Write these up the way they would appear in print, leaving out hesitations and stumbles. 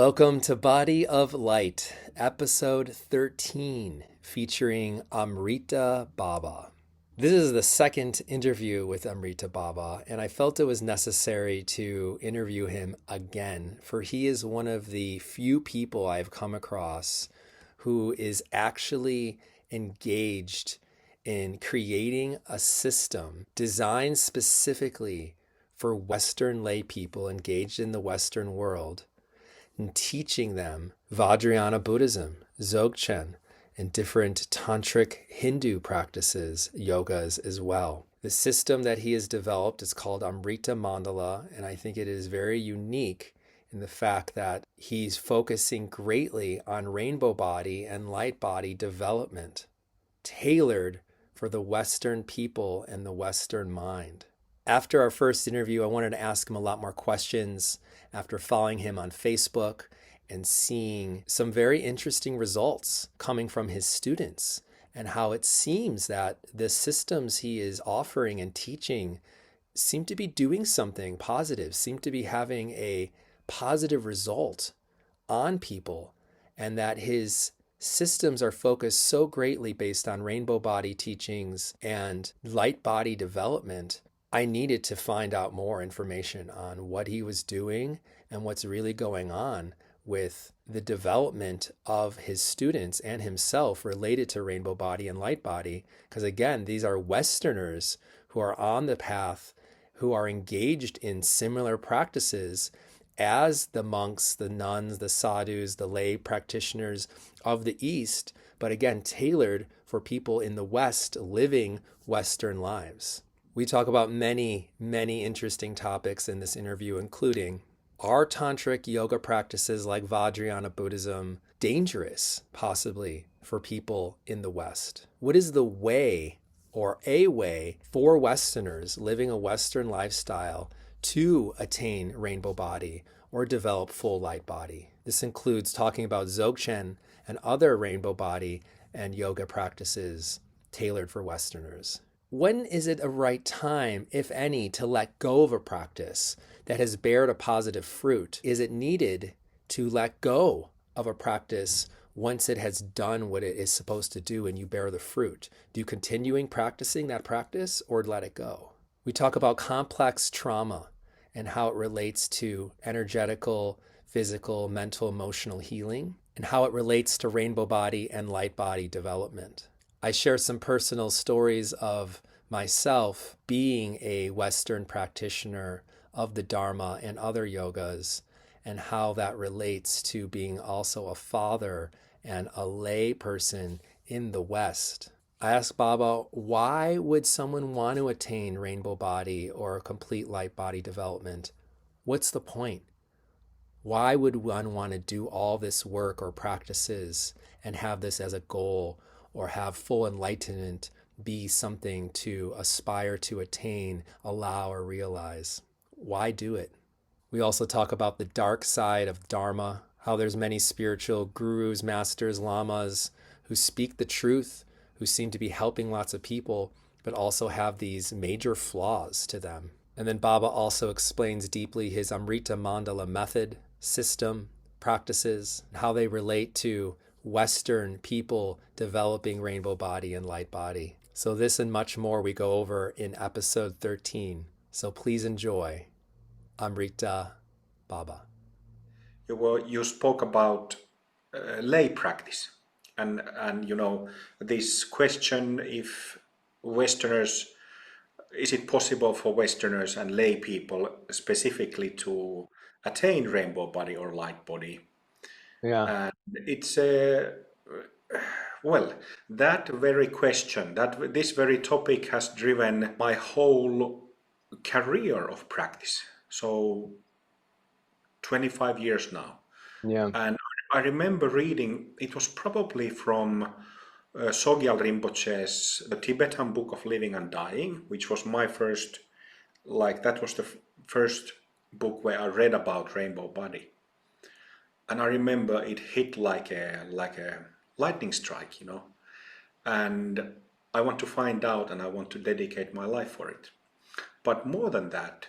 Welcome to Body of Light, episode 13, featuring Amrita Baba. This is the second interview with Amrita Baba, and I felt it was necessary to interview him again, for he is one of the few people I've come across who is actually engaged in creating a system designed specifically for Western lay people engaged in the Western world, and teaching them Vajrayana Buddhism, Dzogchen, and different tantric Hindu practices, yogas as well. The system that he has developed is called Amrita Mandala, and I think it is very unique in the fact that he's focusing greatly on rainbow body and light body development, tailored for the Western people and the Western mind. After our first interview, I wanted to ask him a lot more questions after following him on Facebook and seeing some very interesting results coming from his students, and how it seems that the systems he is offering and teaching seem to be doing something positive, seem to be having a positive result on people, and that his systems are focused so greatly based on rainbow body teachings and light body development. I needed to find out more information on what he was doing and what's really going on with the development of his students and himself related to rainbow body and light body. Because again, these are Westerners who are on the path, who are engaged in similar practices as the monks, the nuns, the sadhus, the lay practitioners of the East, but again, tailored for people in the West living Western lives. We talk about many, many interesting topics in this interview, including, are tantric yoga practices like Vajrayana Buddhism dangerous, possibly, for people in the West? What is the way, or a way, for Westerners living a Western lifestyle to attain rainbow body or develop full light body? This includes talking about Dzogchen and other rainbow body and yoga practices tailored for Westerners. When is it a right time, if any, to let go of a practice that has bared a positive fruit? Is it needed to let go of a practice once it has done what it is supposed to do and you bear the fruit? Do you continuing practicing that practice or let it go? We talk about complex trauma and how it relates to energetical, physical, mental, emotional healing, and how it relates to rainbow body and light body development. I share some personal stories of myself being a Western practitioner of the Dharma and other yogas, and how that relates to being also a father and a lay person in the West. I asked Baba, why would someone want to attain rainbow body or complete light body development? What's the point? Why would one want to do all this work or practices and have this as a goal, or have full enlightenment be something to aspire to attain, allow, or realize? Why do it? We also talk about the dark side of Dharma, how there's many spiritual gurus, masters, lamas who speak the truth, who seem to be helping lots of people, but also have these major flaws to them. And then Baba also explains deeply his Amrita Mandala method, system, practices, how they relate to Western people developing rainbow body and light body. So this and much more we go over in episode 13. So please enjoy Amrita Baba. You spoke about lay practice, and this question, if Westerners, is it possible for Westerners and lay people specifically to attain rainbow body or light body? Yeah. And it's well, that very question, that this very topic has driven my whole career of practice. So 25 years now. Yeah. And I remember reading, it was probably from Sogyal Rinpoche's The Tibetan Book of Living and Dying, which was my first, that was the first book where I read about rainbow body. And I remember it hit like a lightning strike, and I want to find out and I want to dedicate my life for it. But more than that,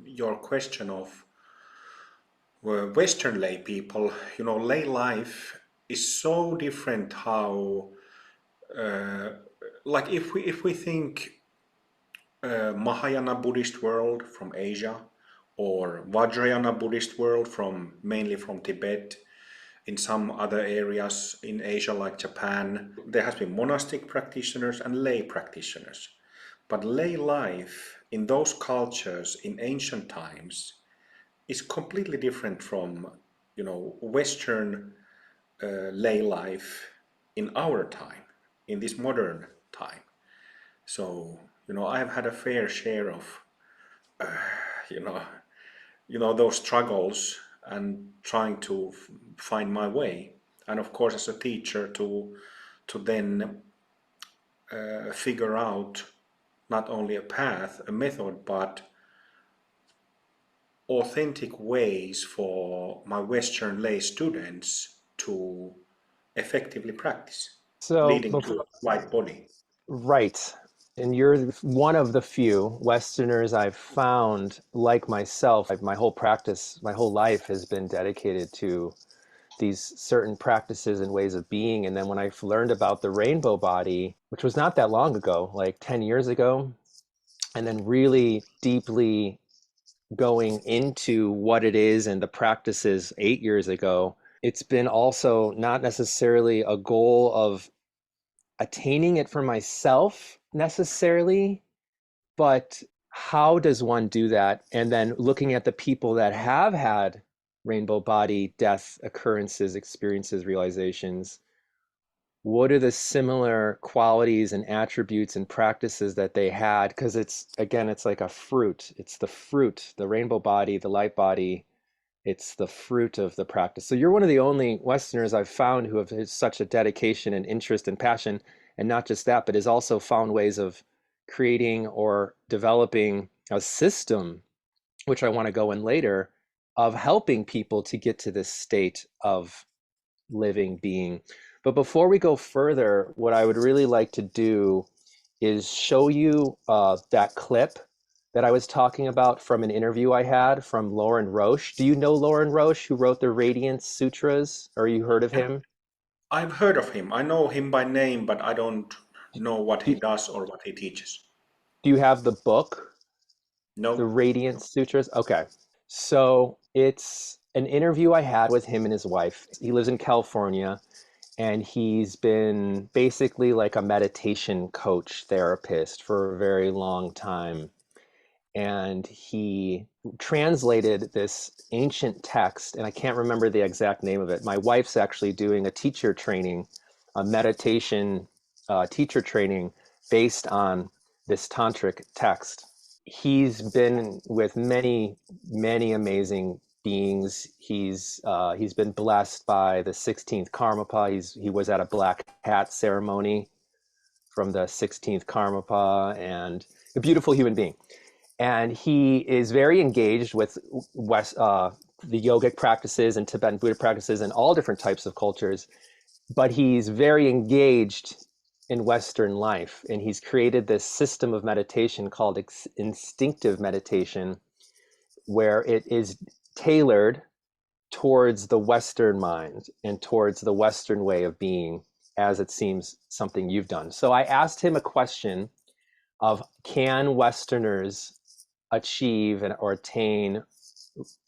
your question of Western lay people, lay life is so different. How, like, if we think Mahayana Buddhist world from Asia, or Vajrayana Buddhist world from mainly from Tibet, in some other areas in Asia like Japan, there has been monastic practitioners and lay practitioners. But lay life in those cultures in ancient times is completely different from, Western lay life in our time, in this modern time. So, I've had a fair share of, you know, those struggles and trying to find my way. And of course, as a teacher, to then figure out not only a path, a method, but authentic ways for my Western lay students to effectively practice, So leading to before, a light body. right. And you're one of the few Westerners I've found like myself. My whole practice, my whole life has been dedicated to these certain practices and ways of being. And then when I learned about the rainbow body, which was not that long ago, like 10 years ago, and then really deeply going into what it is and the practices 8 years ago, it's been also not necessarily a goal of attaining it for myself necessarily, but how does one do that? And then looking at the people that have had rainbow body death occurrences, experiences, realizations, what are the similar qualities and attributes and practices that they had? Because it's, again, it's like a fruit. It's the fruit, the rainbow body, the light body. It's the fruit of the practice. So you're one of the only Westerners I've found who have such a dedication and interest and passion, and not just that, but has also found ways of creating or developing a system, which I want to go in later, of helping people to get to this state of living being. But before we go further, what I would really like to do is show you that clip that I was talking about from an interview I had from Lauren Roche. Do you know Lauren Roche, who wrote the Radiance Sutras? Or you heard of Yeah, him? I've heard of him. I know him by name, but I don't know what he Do, does or what he teaches. do you have the book, the No. Radiance Sutras? Okay. So it's an interview I had with him and his wife. He lives in California, and he's been basically like a meditation coach therapist for a very long time. And he translated this ancient text, and I can't remember the exact name of it. My wife's actually doing a teacher training, a meditation teacher training based on this tantric text. He's been with many amazing beings. He's been blessed by the 16th Karmapa. He was at a black hat ceremony from the 16th Karmapa, and a beautiful human being. And he is very engaged with the yogic practices and Tibetan Buddhist practices and all different types of cultures, but he's very engaged in Western life. And he's created this system of meditation called instinctive meditation, where it is tailored towards the Western mind and towards the Western way of being, as it seems something you've done. So I asked him a question of, can Westerners achieve or attain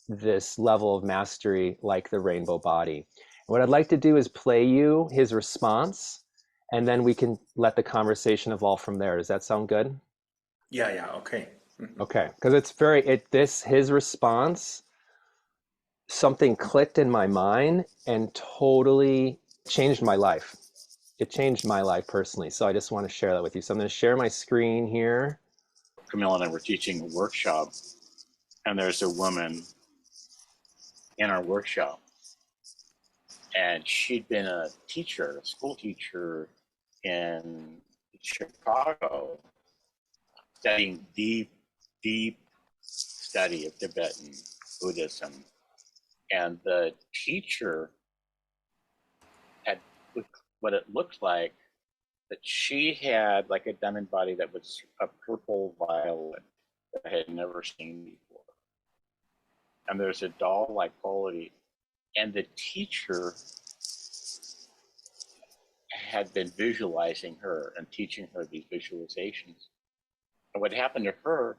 this level of mastery like the rainbow body? And what I'd like to do is play you his response, and then we can let the conversation evolve from there. Does that sound good? Yeah, yeah, okay. Okay, because it's very his response, something clicked in my mind and totally changed my life. It changed my life personally. So I just want to share that with you. So I'm going to share my screen here. Camille and I were teaching a workshop, and there's a woman in our workshop, and she'd been a teacher, a school teacher in Chicago, studying deep study of Tibetan Buddhism. And the teacher had what it looked like, that she had like a diamond body that was a purple violet that I had never seen before. and there's a doll-like quality. And the teacher had been visualizing her and teaching her these visualizations. And what happened to her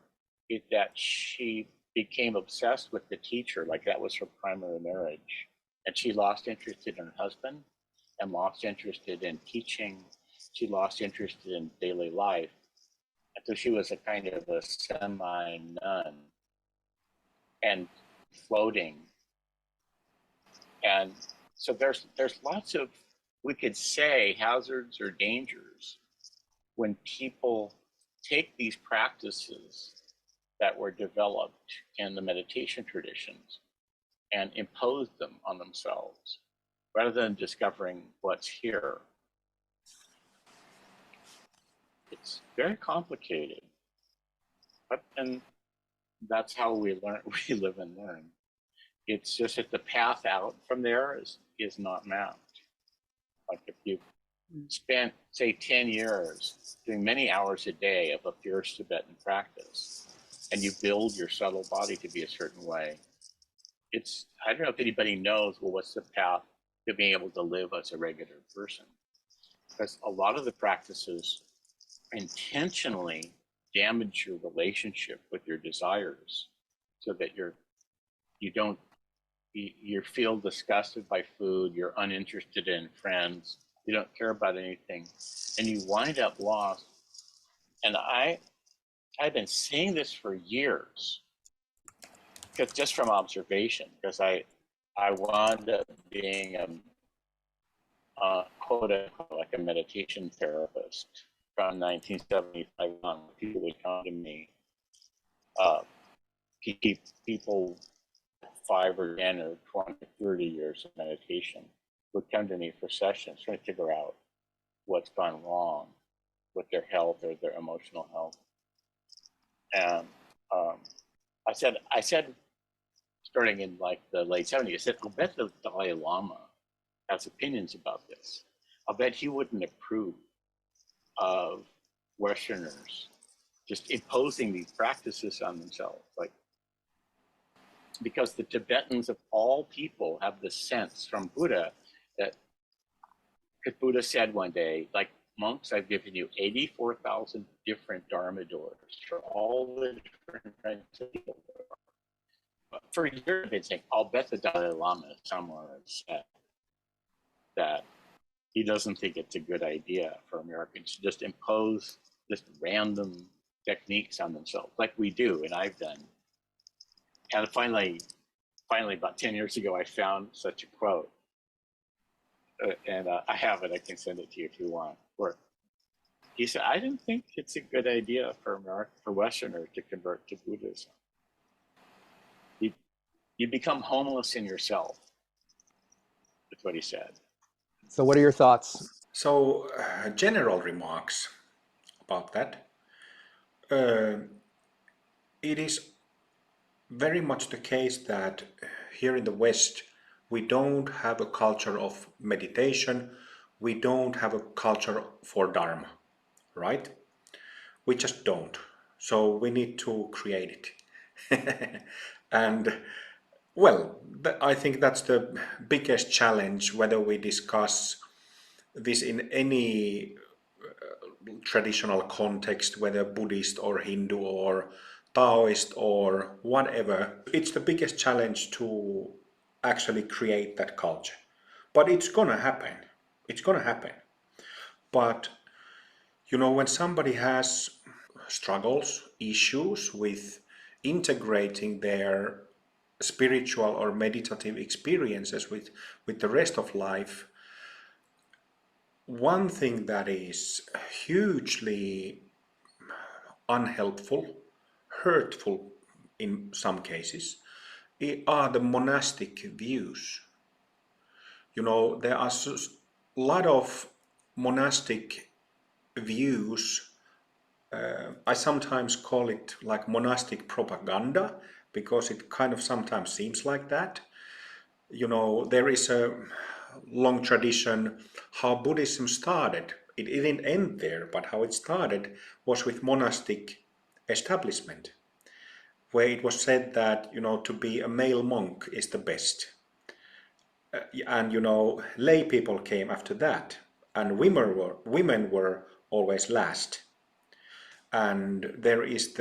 is that she became obsessed with the teacher, like that was her primary marriage. And she lost interest in her husband and lost interest in teaching. She lost interest in daily life. And so she was a kind of a semi-nun and floating. And so there's lots of, we could say, hazards or dangers when people take these practices that were developed in the meditation traditions and impose them on themselves rather than discovering what's here. It's very complicated, but and that's how we learn. We live and learn. It's just that the path out from there is not mapped. Like if you spent, say, 10 years doing many hours a day of a fierce Tibetan practice, and you build your subtle body to be a certain way, it's, I don't know if anybody knows, well, what's the path to being able to live as a regular person? Because a lot of the practices intentionally damage your relationship with your desires so that you feel disgusted by food, you're uninterested in friends, you don't care about anything, and you wind up lost. And I've been saying this for years, because just from observation, because I wound up being quote unquote like a meditation therapist from 1975 on. People would come to me, people 5 or 10 or 20, 30 years of meditation would come to me for sessions trying to figure out what's gone wrong with their health or their emotional health. And I said, starting in like the late 70s, I said, I'll bet the Dalai Lama has opinions about this. I'll bet he wouldn't approve of Westerners just imposing these practices on themselves. Like, because the Tibetans of all people have the sense from Buddha that, because Buddha said one day, like, monks, I've given you 84,000 different Dharma doors for all the different kinds of people. But for years, I've been saying, I'll bet the Dalai Lama somewhere has said that he doesn't think it's a good idea for Americans to just impose just random techniques on themselves, like we do, and I've done. And finally, about 10 years ago, I found such a quote. And I have it, I can send it to you if you want. Where he said, I don't think it's a good idea for Westerners to convert to Buddhism. You become homeless in yourself. That's what he said. So what are your thoughts? So, general remarks about that. It is very much the case that here in the West, we don't have a culture of meditation. We don't have a culture for Dharma, right? We just don't. So we need to create it. And well, I think that's the biggest challenge, whether we discuss this in any traditional context, whether Buddhist or Hindu or Taoist or whatever. It's the biggest challenge to actually create that culture. But it's gonna happen. It's gonna happen. But you know, when somebody has struggles, issues with integrating their spiritual or meditative experiences with the rest of life, one thing that is hugely unhelpful, hurtful in some cases, are the monastic views. You know, there are a lot of monastic views. I sometimes call it like monastic propaganda because it kind of sometimes seems like that. You know, there is a long tradition how Buddhism started. It didn't end there, but how it started was with monastic establishment. where it was said that, to be a male monk is the best. And, lay people came after that. And women were always last. And there is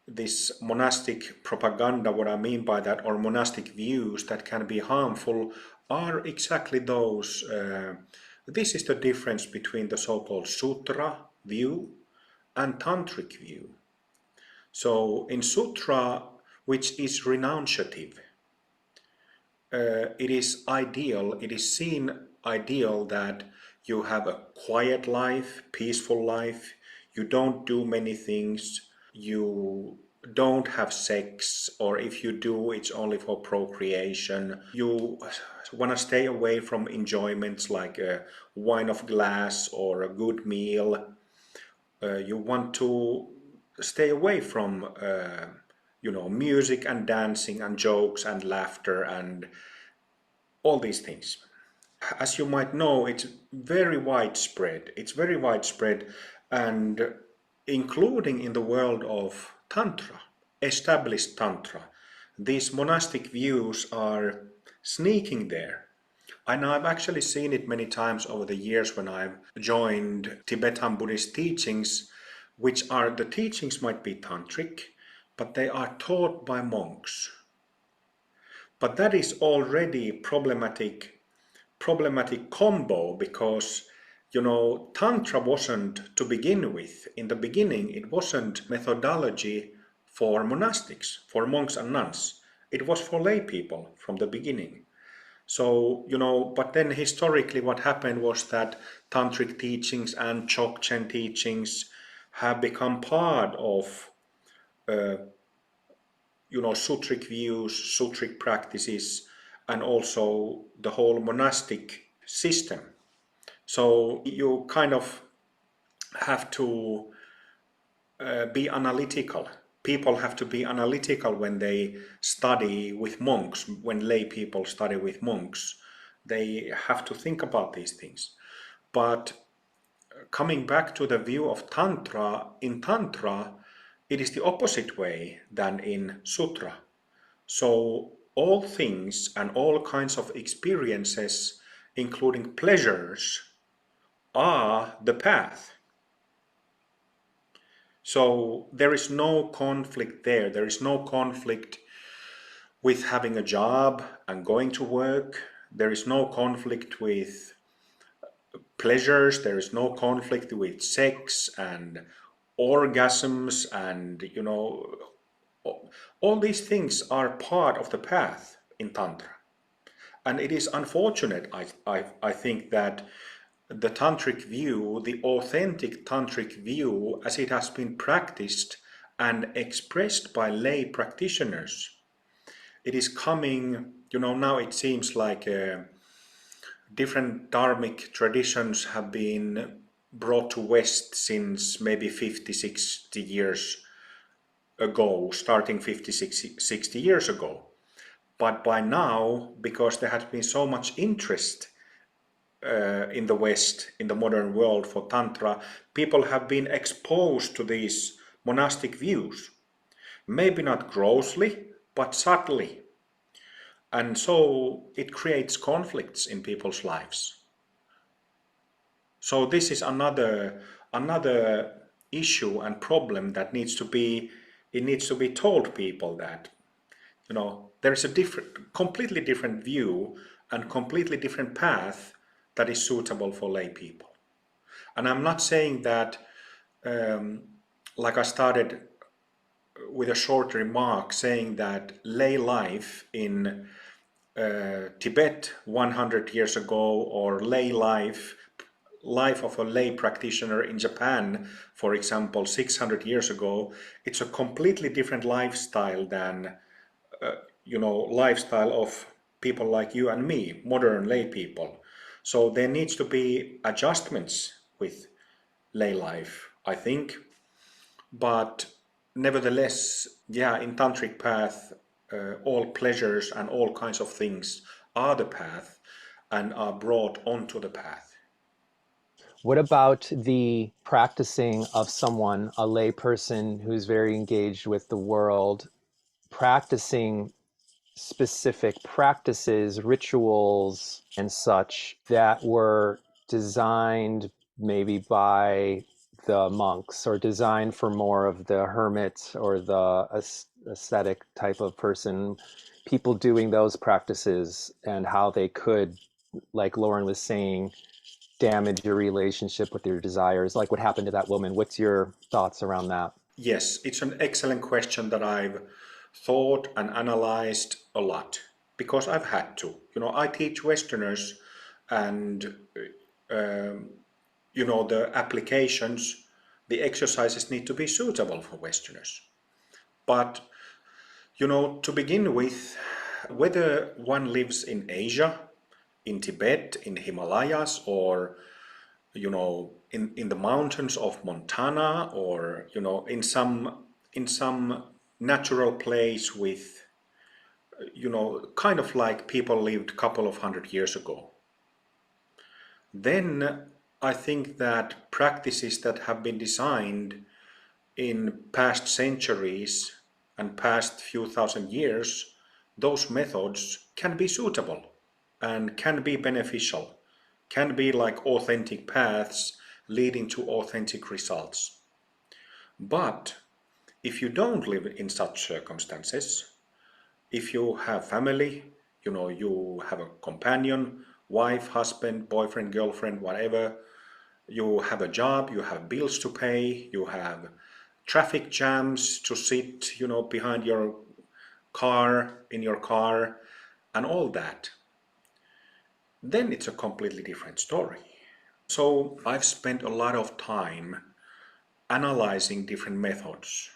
this monastic propaganda. What I mean by that, or monastic views that can be harmful, are exactly those. This is the difference between the so-called sutra view and tantric view. So in sutra, which is renunciative, it is ideal, it is seen ideal that you have a quiet life, peaceful life, you don't do many things, you don't have sex, or if you do, it's only for procreation. You want to stay away from enjoyments like a wine of glass or a good meal. You want to stay away from music and dancing and jokes and laughter and all these things. As you might know, it's very widespread. It's very widespread, and including in the world of Tantra, established Tantra, these monastic views are sneaking there. And I've actually seen it many times over the years when I've joined Tibetan Buddhist teachings, which are, the teachings might be tantric, but they are taught by monks. But that is already problematic combo, because Tantra wasn't, to begin with, in the beginning, it wasn't methodology for monastics, for monks and nuns. It was for lay people from the beginning. So, but then historically what happened was that tantric teachings and Dzogchen teachings have become part of, sutric views, sutric practices, and also the whole monastic system. So you kind of have to be analytical. People have to be analytical when they study with monks, when lay people study with monks. They have to think about these things. But coming back to the view of Tantra, in Tantra, it is the opposite way than in Sutra. So all things and all kinds of experiences, including pleasures, are the path. So there is no conflict there. There is no conflict with having a job and going to work. There is no conflict with pleasures. There is no conflict with sex and orgasms, and all these things are part of the path in Tantra. And it is unfortunate, I think, that the tantric view, the authentic tantric view, as it has been practiced and expressed by lay practitioners, it is coming, now it seems like different dharmic traditions have been brought to West since maybe 50, 60 years ago, starting 50, 60 years ago. But by now, because there has been so much interest in the West, in the modern world for Tantra, people have been exposed to these monastic views. Maybe not grossly, but subtly. And so it creates conflicts in people's lives. So this is another issue and problem that needs to be told people that, there is a completely different view and completely different path that is suitable for lay people. And I'm not saying that, like I started with a short remark saying that lay life in Tibet 100 years ago, or lay life of a lay practitioner in Japan, for example, 600 years ago, it's a completely different lifestyle than, lifestyle of people like you and me, modern lay people. So there needs to be adjustments with lay life, I think. But nevertheless, in tantric path, all pleasures and all kinds of things are the path and are brought onto the path. What about the practicing of someone, a lay person who's very engaged with the world, practicing specific practices, rituals, and such that were designed maybe by the monks or designed for more of the hermit or the ascetic type of person, people doing those practices and how they could, like Lauren was saying, damage your relationship with your desires, like what happened to that woman. What's your thoughts around that? Yes, it's an excellent question that I've thought and analyzed a lot because I've had to. I teach Westerners, and the applications, the exercises need to be suitable for Westerners. But, to begin with, whether one lives in Asia, in Tibet, in Himalayas, or in the mountains of Montana, or in some natural place with kind of like people lived a couple of 100 years ago, then I think that practices that have been designed in past centuries and past few thousand years, those methods can be suitable and can be beneficial, can be like authentic paths leading to authentic results. But if you don't live in such circumstances, if you have family, you have a companion, wife, husband, boyfriend, girlfriend, whatever, you have a job, you have bills to pay, you have traffic jams to sit, behind your car, in your car, and all that, then it's a completely different story. So I've spent a lot of time analyzing different methods.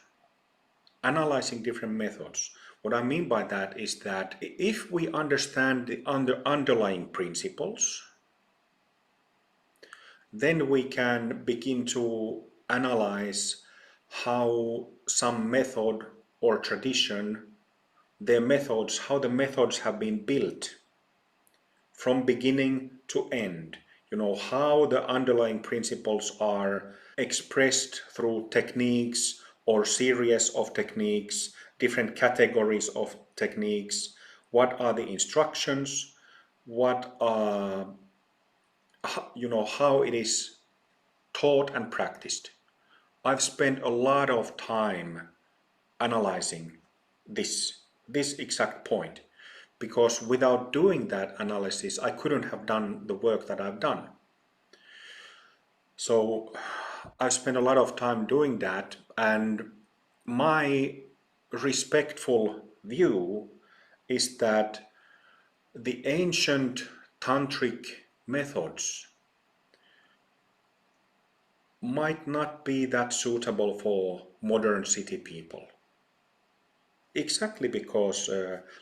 Analyzing different methods. What I mean by that is that if we understand the underlying principles, then we can begin to analyze how some method or tradition, how the methods have been built from beginning to end. How the underlying principles are expressed through techniques or series of techniques, different categories of techniques. What are the instructions? What are, how it is taught and practiced. I've spent a lot of time analyzing this exact point, because without doing that analysis I couldn't have done the work that I've done. So I've spent a lot of time doing that, and my respectful view is that the ancient tantric methods might not be that suitable for modern city people. Exactly because,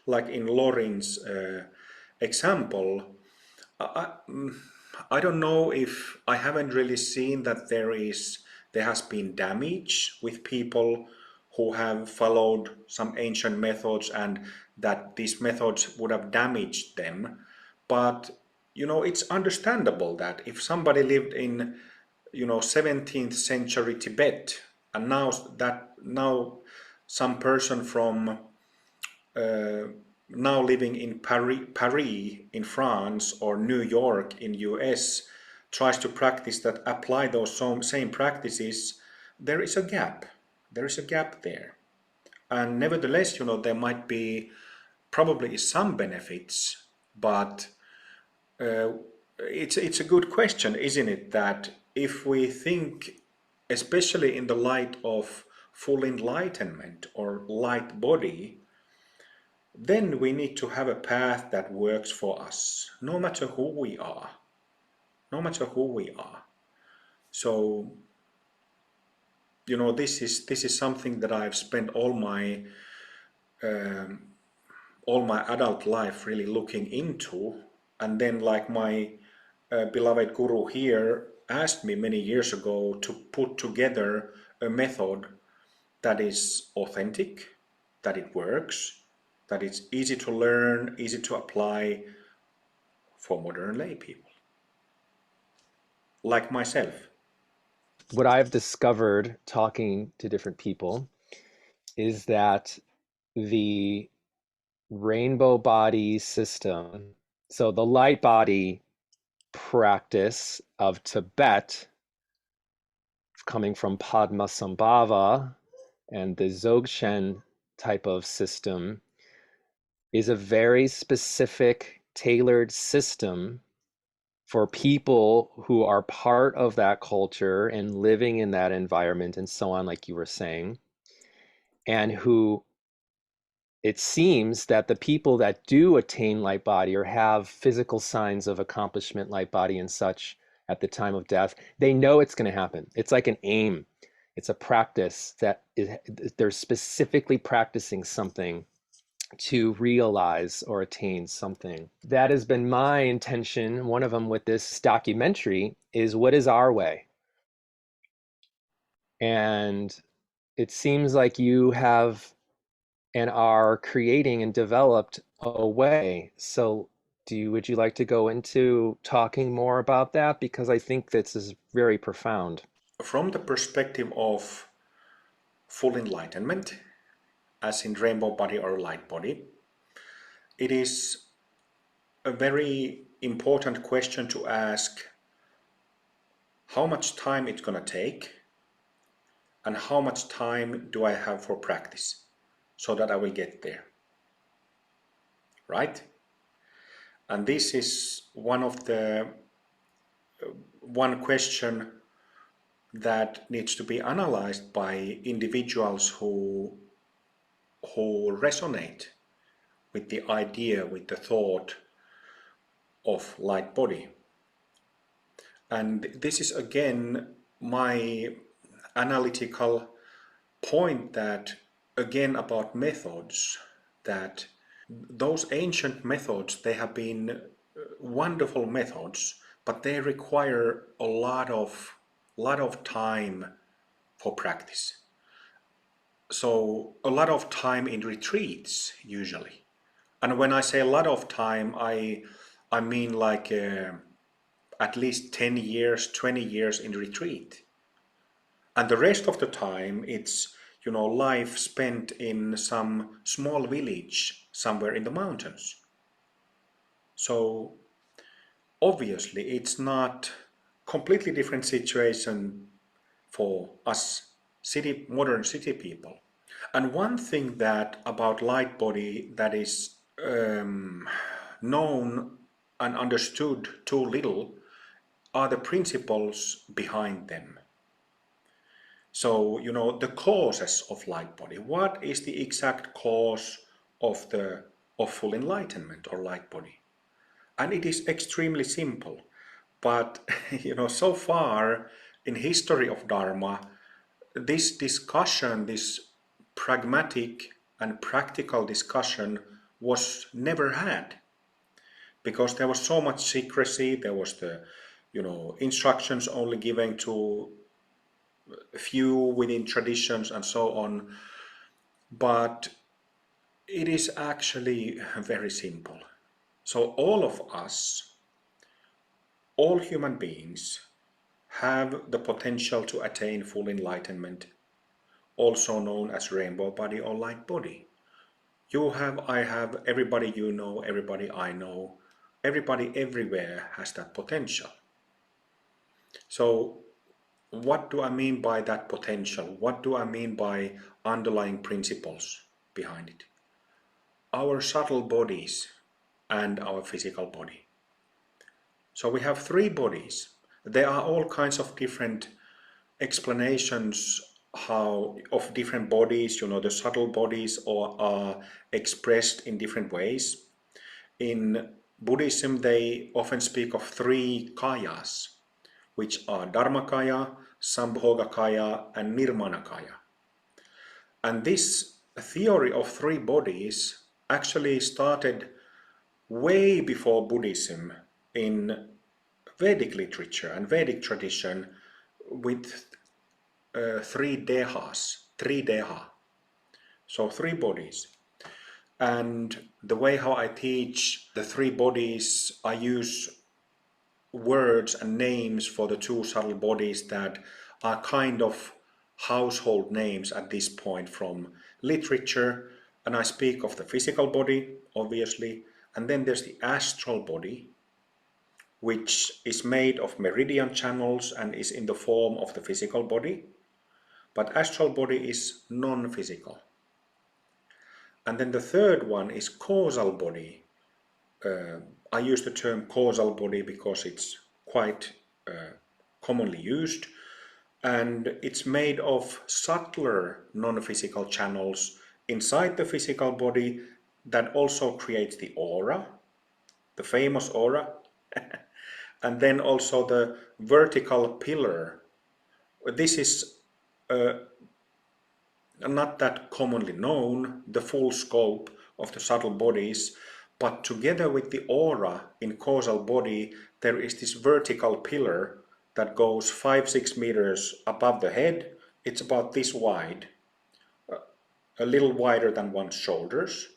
like in Lauren's example, I, I don't know, if I haven't really seen that there has been damage with people who have followed some ancient methods and that these methods would have damaged them. But it's understandable that if somebody lived in 17th century Tibet, and now some person from now living in Paris in France or New York in US tries to practice that, apply those same practices, there is a gap. There is a gap there. And nevertheless, there might be probably some benefits, but it's a good question, isn't it? That if we think, especially in the light of full enlightenment or light body, then we need to have a path that works for us, no matter who we are. No matter who we are. So, this is something that I've spent all my adult life really looking into, and then like my beloved guru here asked me many years ago to put together a method that is authentic, that it works, that it's easy to learn, easy to apply for modern lay people. like myself. What I've discovered talking to different people is that the rainbow body system, so the light body practice of Tibet, coming from Padmasambhava and the Dzogchen type of system, is a very specific, tailored system for people who are part of that culture and living in that environment and so on, like you were saying, and who it seems that the people that do attain light body or have physical signs of accomplishment, light body and such at the time of death, they know it's going to happen. It's like an aim. It's a practice that they're specifically practicing something to realize or attain something. That has been my intention. One of them with this documentary is, what is our way? And it seems like you have and are creating and developed a way. So would you like to go into talking more about that? Because I think this is very profound. From the perspective of full enlightenment, as in rainbow body or light body, it is a very important question to ask how much time it's going to take and how much time do I have for practice so that I will get there, right? And this is one question that needs to be analyzed by individuals who resonate with the idea, with the thought of light body. And this is again my analytical point, that again about methods, that those ancient methods, they have been wonderful methods, but they require a lot of time for practice. So a lot of time in retreats usually. And when I say a lot of time, I mean like at least 10 years, 20 years in retreat. And the rest of the time, it's, life spent in some small village somewhere in the mountains. So obviously, it's not completely different situation for us modern city people. And one thing that about light body that is known and understood too little are the principles behind them. So, the causes of light body. What is the exact cause of full enlightenment or light body? And it is extremely simple. But, so far in history of Dharma, this discussion, this pragmatic and practical discussion was never had. Because there was so much secrecy, there was the, instructions only given to few within traditions and so on. But it is actually very simple. So all of us, all human beings, have the potential to attain full enlightenment, also known as rainbow body or light body. You have, I have, everybody you know, everybody I know, everybody everywhere has that potential. So what do I mean by that potential? What do I mean by underlying principles behind it? Our subtle bodies and our physical body. So we have three bodies. There are all kinds of different explanations of different bodies, the subtle bodies are expressed in different ways. In Buddhism, they often speak of three kayas, which are Dharmakaya, Sambhogakaya, and Nirmanakaya. And this theory of three bodies actually started way before Buddhism in Vedic literature and Vedic tradition with three dehas, three deha, so three bodies. And the way how I teach the three bodies, I use words and names for the two subtle bodies that are kind of household names at this point from literature. And I speak of the physical body, obviously, and then there's the astral body, which is made of meridian channels and is in the form of the physical body. But astral body is non-physical. And then the third one is causal body. I use the term causal body because it's quite commonly used, and it's made of subtler non-physical channels inside the physical body that also creates the aura, the famous aura, and then also the vertical pillar. This is not that commonly known, the full scope of the subtle bodies, but together with the aura in causal body, there is this vertical pillar that goes 5-6 meters above the head. It's about this wide, a little wider than one's shoulders.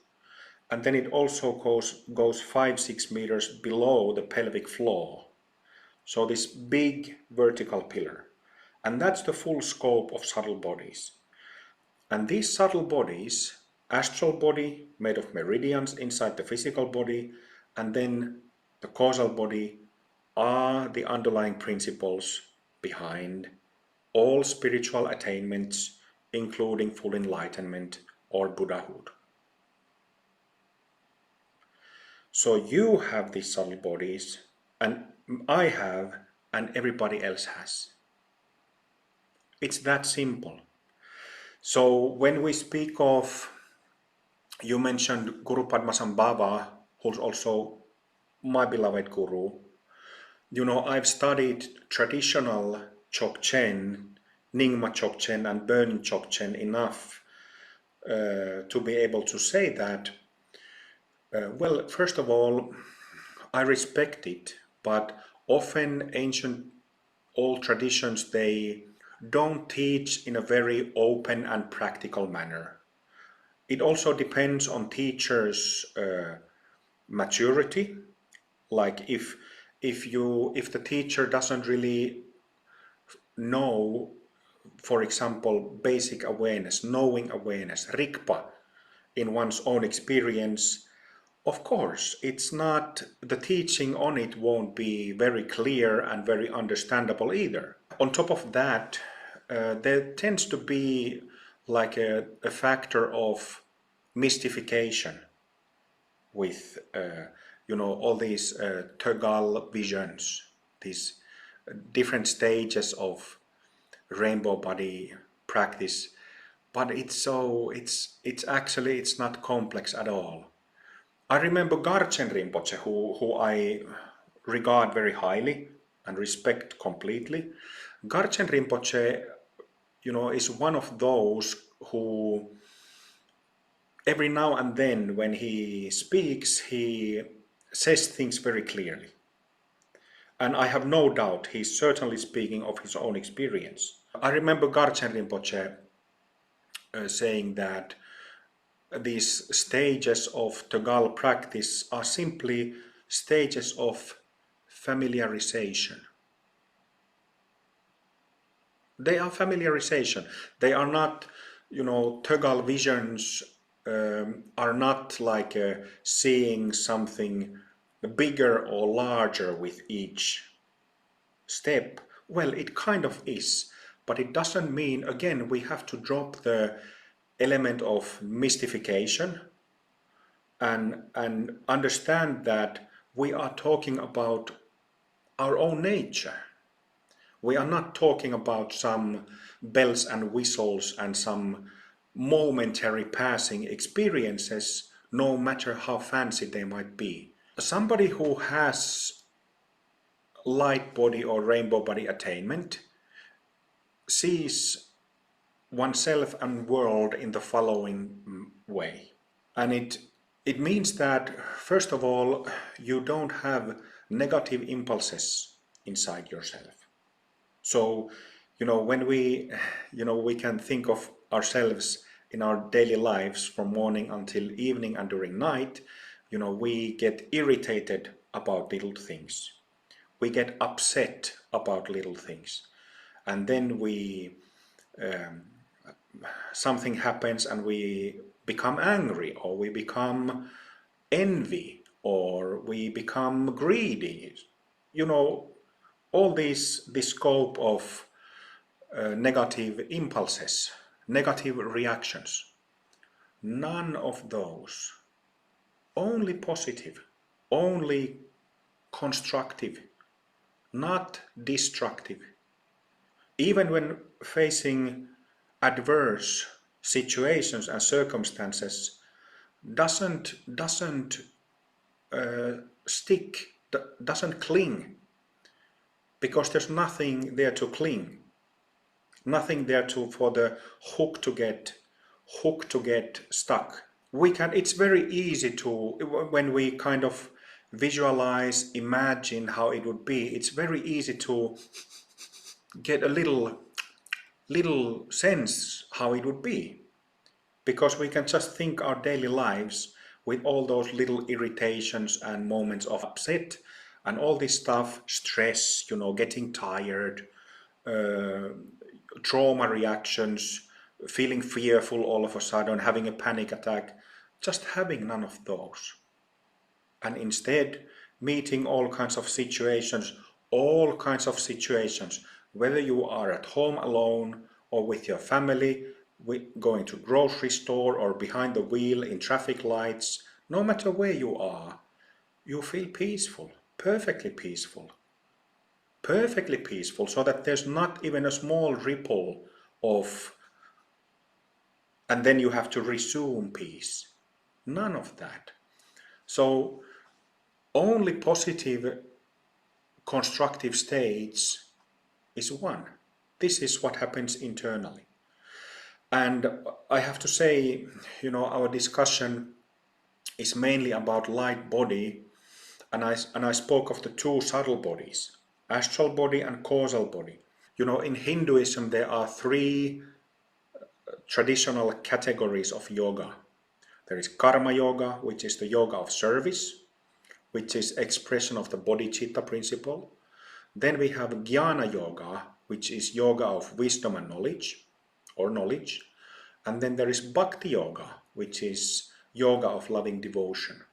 And then it also goes 5-6 meters below the pelvic floor. So this big vertical pillar. And that's the full scope of subtle bodies. And these subtle bodies, astral body made of meridians inside the physical body, and then the causal body, are the underlying principles behind all spiritual attainments, including full enlightenment or Buddhahood. So you have these subtle bodies, and I have, and everybody else has. It's that simple. So when we speak of, you mentioned Guru Padmasambhava, who's also my beloved guru. You know, I've studied traditional Dzogchen, Nyingma Dzogchen and Burning Dzogchen enough to be able to say that, well, first of all, I respect it, but often ancient old traditions, they don't teach in a very open and practical manner. It also depends on teachers' maturity. Like if the teacher doesn't really know, for example, basic awareness, knowing awareness, Rigpa, in one's own experience, of course, it's not, the teaching on it won't be very clear and very understandable either. On top of that, there tends to be like a factor of mystification with, you know, all these Tal Visions, these different stages of rainbow body practice, but it's actually, it's not complex at all. I remember Garchen Rinpoche, who I regard very highly and respect completely. Garchen Rinpoche, you know, is one of those who every now and then when he speaks, he says things very clearly. And I have no doubt he's certainly speaking of his own experience. I remember Garchen Rinpoche saying that these stages of Tagal practice are simply stages of familiarization. They are familiarization. They are not, you know, Tagal visions are not like seeing something bigger or larger with each step. Well, it kind of is, but it doesn't mean, again, we have to drop the element of mystification and understand that we are talking about our own nature. We are not talking about some bells and whistles and some momentary passing experiences, no matter how fancy they might be. Somebody who has light body or rainbow body attainment sees oneself and world in the following way. And it means that, first of all, you don't have negative impulses inside yourself. So, you know, when we can think of ourselves in our daily lives from morning until evening and during night, you know, we get irritated about little things. we get upset about little things, and then something happens and we become angry, or we become envy, or we become greedy. You know, all this scope of negative impulses, negative reactions. None of those. Only positive, only constructive, not destructive. Even when facing adverse situations and circumstances, doesn't stick, doesn't cling, because there's nothing there to cling, nothing there to for the hook to get stuck. It's very easy to, when we kind of visualize, imagine how it would be, it's very easy to get a little sense how it would be, because we can just think our daily lives with all those little irritations and moments of upset and all this stuff, stress, getting tired, trauma reactions, feeling fearful all of a sudden, having a panic attack, just having none of those. And instead meeting all kinds of situations, whether you are at home alone or with your family, going to grocery store or behind the wheel in traffic lights, no matter where you are, you feel peaceful, perfectly peaceful. Perfectly peaceful, so that there's not even a small ripple of, and then you have to resume peace. None of that. So only positive, constructive states is one. This is what happens internally. And I have to say, our discussion is mainly about light body, and I spoke of the two subtle bodies, astral body and causal body. In Hinduism there are three traditional categories of yoga. There is karma yoga, which is the yoga of service, which is expression of the bodhicitta principle. Then we have jnana yoga, which is yoga of wisdom and knowledge, or knowledge. And then there is bhakti yoga, which is yoga of loving devotion.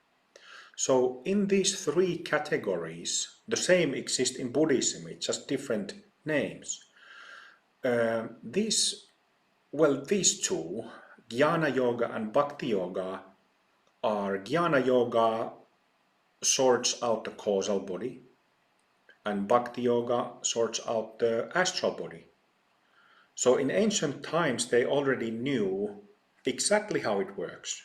So in these three categories, the same exist in Buddhism, it's just different names. These two, jnana yoga and bhakti yoga, are jnana yoga sorts out the causal body, and bhakti yoga sorts out the astral body. So in ancient times they already knew exactly how it works.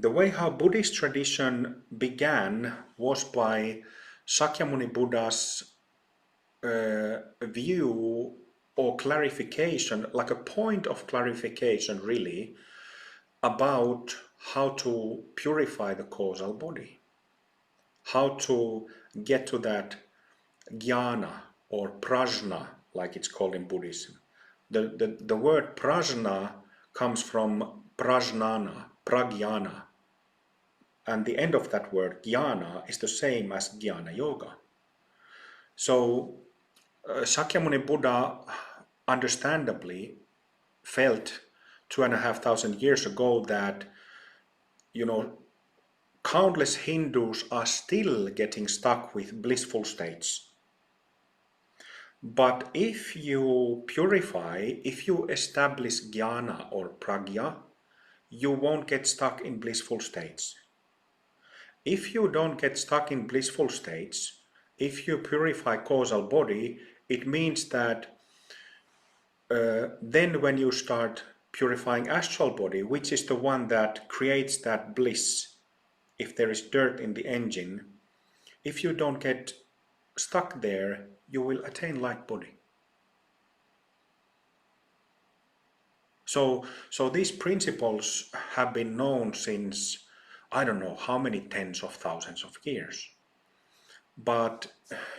The way how Buddhist tradition began was by Shakyamuni Buddha's view or clarification, like a point of clarification really, about how to purify the causal body, how to get to that jnana or prajna, like it's called in Buddhism. The word prajna comes from prajnana, pragyana, and the end of that word jnana is the same as jnana yoga. So Shakyamuni Buddha understandably felt 2,500 years ago that, countless Hindus are still getting stuck with blissful states. But if you purify, if you establish jnana or pragya, you won't get stuck in blissful states. If you don't get stuck in blissful states, if you purify causal body, it means that then when you start purifying astral body, which is the one that creates that bliss, if there is dirt in the engine, if you don't get stuck there, you will attain light body. So these principles have been known since, I don't know how many tens of thousands of years. But,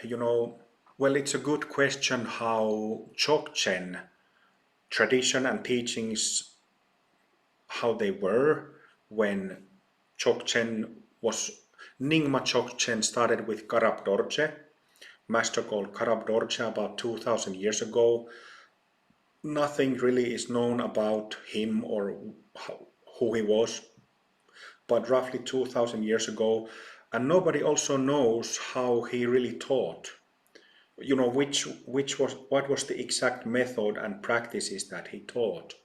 it's a good question how Dzogchen tradition and teachings, how they were when Dzogchen was Nyingma Dzogchen started with Karab Dorje, master called Karab Dorje about 2000 years ago. Nothing really is known about him or who he was, but roughly 2000 years ago, and nobody also knows how he really taught. You know, which was what was the exact method and practices that he taught.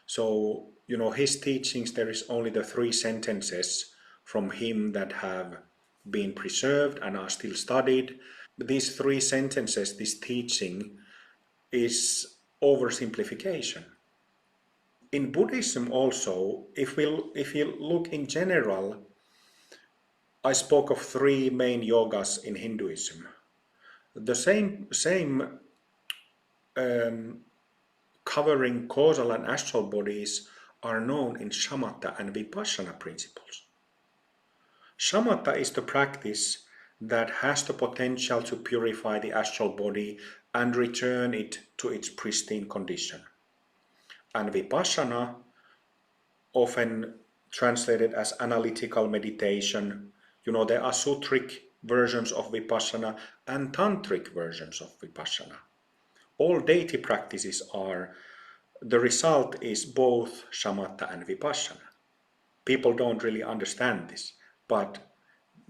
So, you know, his teachings, there is only the 3 sentences from him that have been preserved and are still studied. These 3 sentences, this teaching, is oversimplification. In Buddhism also, if you look in general, I spoke of 3 main yogas in Hinduism. The same covering causal and astral bodies are known in shamatha and vipassana principles. Shamatha is the practice that has the potential to purify the astral body and return it to its pristine condition. And vipassana, often translated as analytical meditation, you know, there are sutric versions of vipassana and tantric versions of vipassana. All deity practices are, the result is both shamatha and vipassana. People don't really understand this, but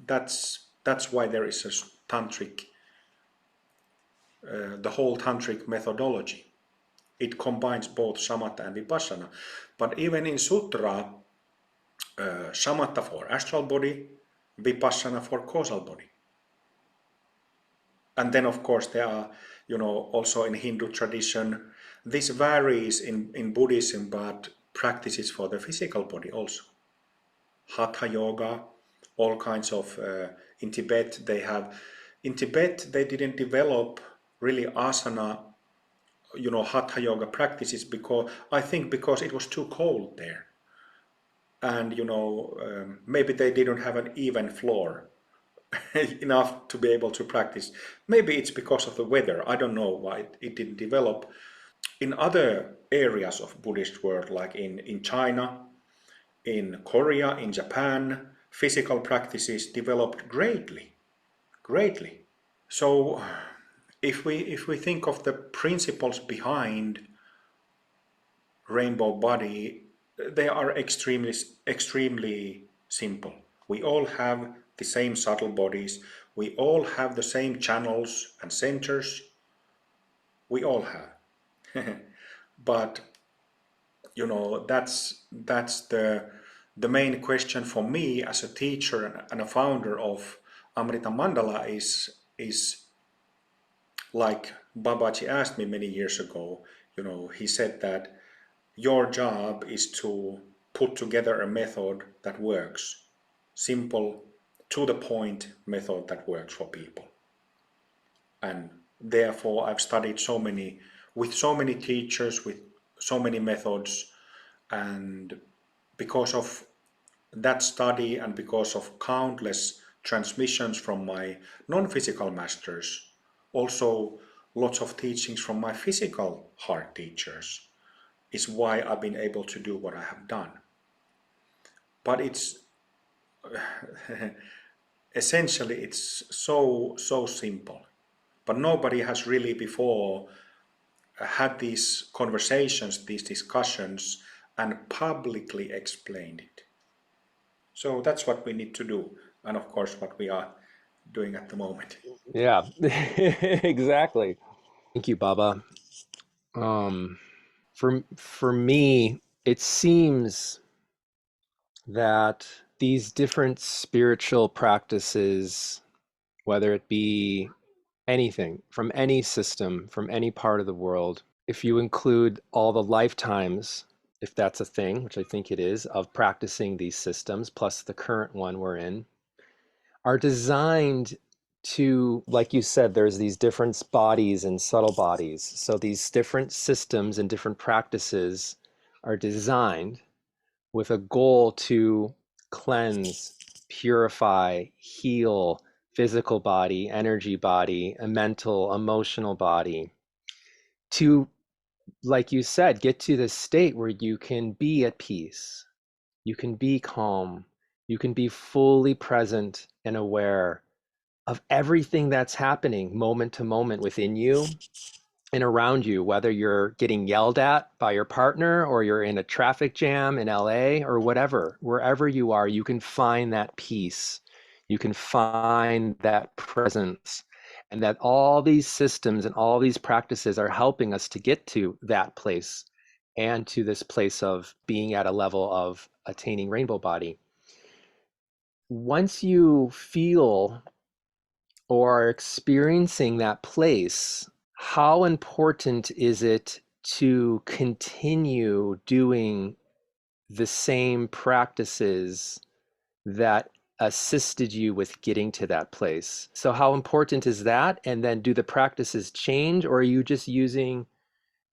that's why there is a tantric, the whole tantric methodology. It combines both shamatha and vipassana. But even in sutra, shamatha for astral body, vipassana for causal body. And then of course there are, you know, also in Hindu tradition, this varies in Buddhism, but practices for the physical body also. Hatha yoga, all kinds of, in Tibet they didn't develop really asana, you know, hatha yoga practices because it was too cold there. And, you know, maybe they didn't have an even floor enough to be able to practice. Maybe it's because of the weather. I don't know why it didn't develop. In other areas of Buddhist world, like in China, in Korea, in Japan, physical practices developed greatly, greatly. So if we think of the principles behind rainbow body, they are extremely simple. We all have the same subtle bodies. We all have the same channels and centers. We all have. But you know, that's the main question for me as a teacher and a founder of Amrita Mandala is like Babaji asked me many years ago. You know, he said that your job is to put together a method that works, simple, to the point method that works for people. And therefore I've studied with so many teachers, with so many methods, and because of that study and because of countless transmissions from my non-physical masters, also lots of teachings from my physical heart teachers, is why I've been able to do what I have done. But it's essentially it's so simple. But nobody has really before had these conversations, these discussions, and publicly explained it. So that's what we need to do, and of course what we are doing at the moment. Yeah, exactly. Thank you, Baba. For me, it seems that these different spiritual practices, whether it be anything from any system, from any part of the world, if you include all the lifetimes, if that's a thing, which I think it is, of practicing these systems, plus the current one we're in, are designed to, like you said, there's these different bodies and subtle bodies. So these different systems and different practices are designed with a goal to cleanse, purify, heal physical body, energy body, a mental, emotional body, to, like you said, get to this state where you can be at peace, you can be calm, You can be fully present and aware of everything that's happening moment to moment within you and around you, whether you're getting yelled at by your partner or you're in a traffic jam in LA or whatever, wherever you are, you can find that peace. You can find that presence. And that all these systems and all these practices are helping us to get to that place and to this place of being at a level of attaining rainbow body. Once you feel or are experiencing that place, how important is it to continue doing the same practices that assisted you with getting to that place? So how important is that? And then do the practices change, or are you just using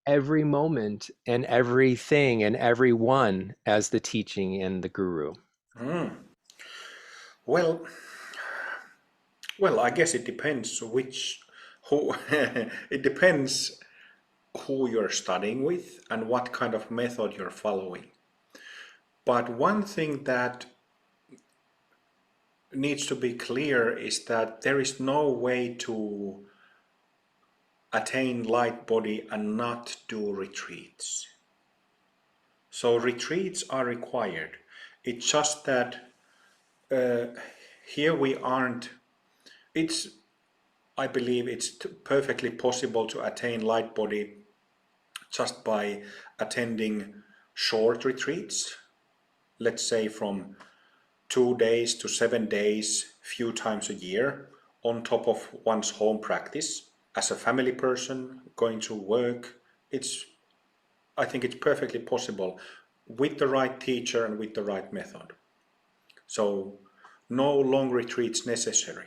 every moment and everything and everyone as the teaching and the guru? Well, well, I guess it depends who, it depends who you're studying with and what kind of method you're following. But one thing that needs to be clear is that there is no way to attain light body and not do retreats. So retreats are required. It's just that here we aren't, it's, I believe it's perfectly possible to attain light body just by attending short retreats, let's say from 2 days to 7 days, few times a year, on top of one's home practice. As a family person going to work, I think it's perfectly possible with the right teacher and with the right method. So no long retreats necessary.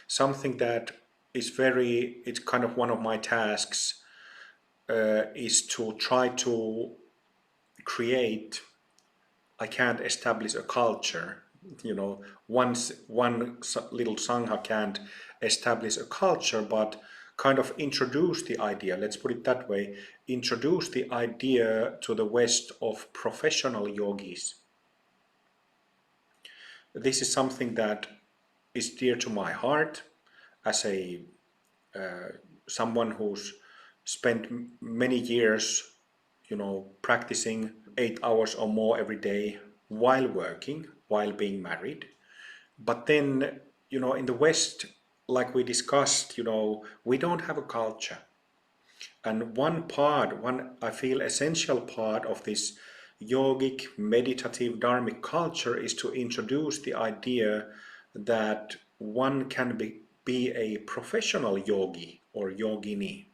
Something that it's kind of one of my tasks is to try to create, I can't establish a culture, one little sangha can't establish a culture, but kind of introduce the idea, let's put it that way, introduce the idea to the West of professional yogis. This is something that is dear to my heart as a someone who's spent many years, practicing 8 hours or more every day while working, while being married. But then, in the West, like we discussed, we don't have a culture. And one, I feel, essential part of this yogic, meditative, dharmic culture is to introduce the idea that one can be a professional yogi or yogini,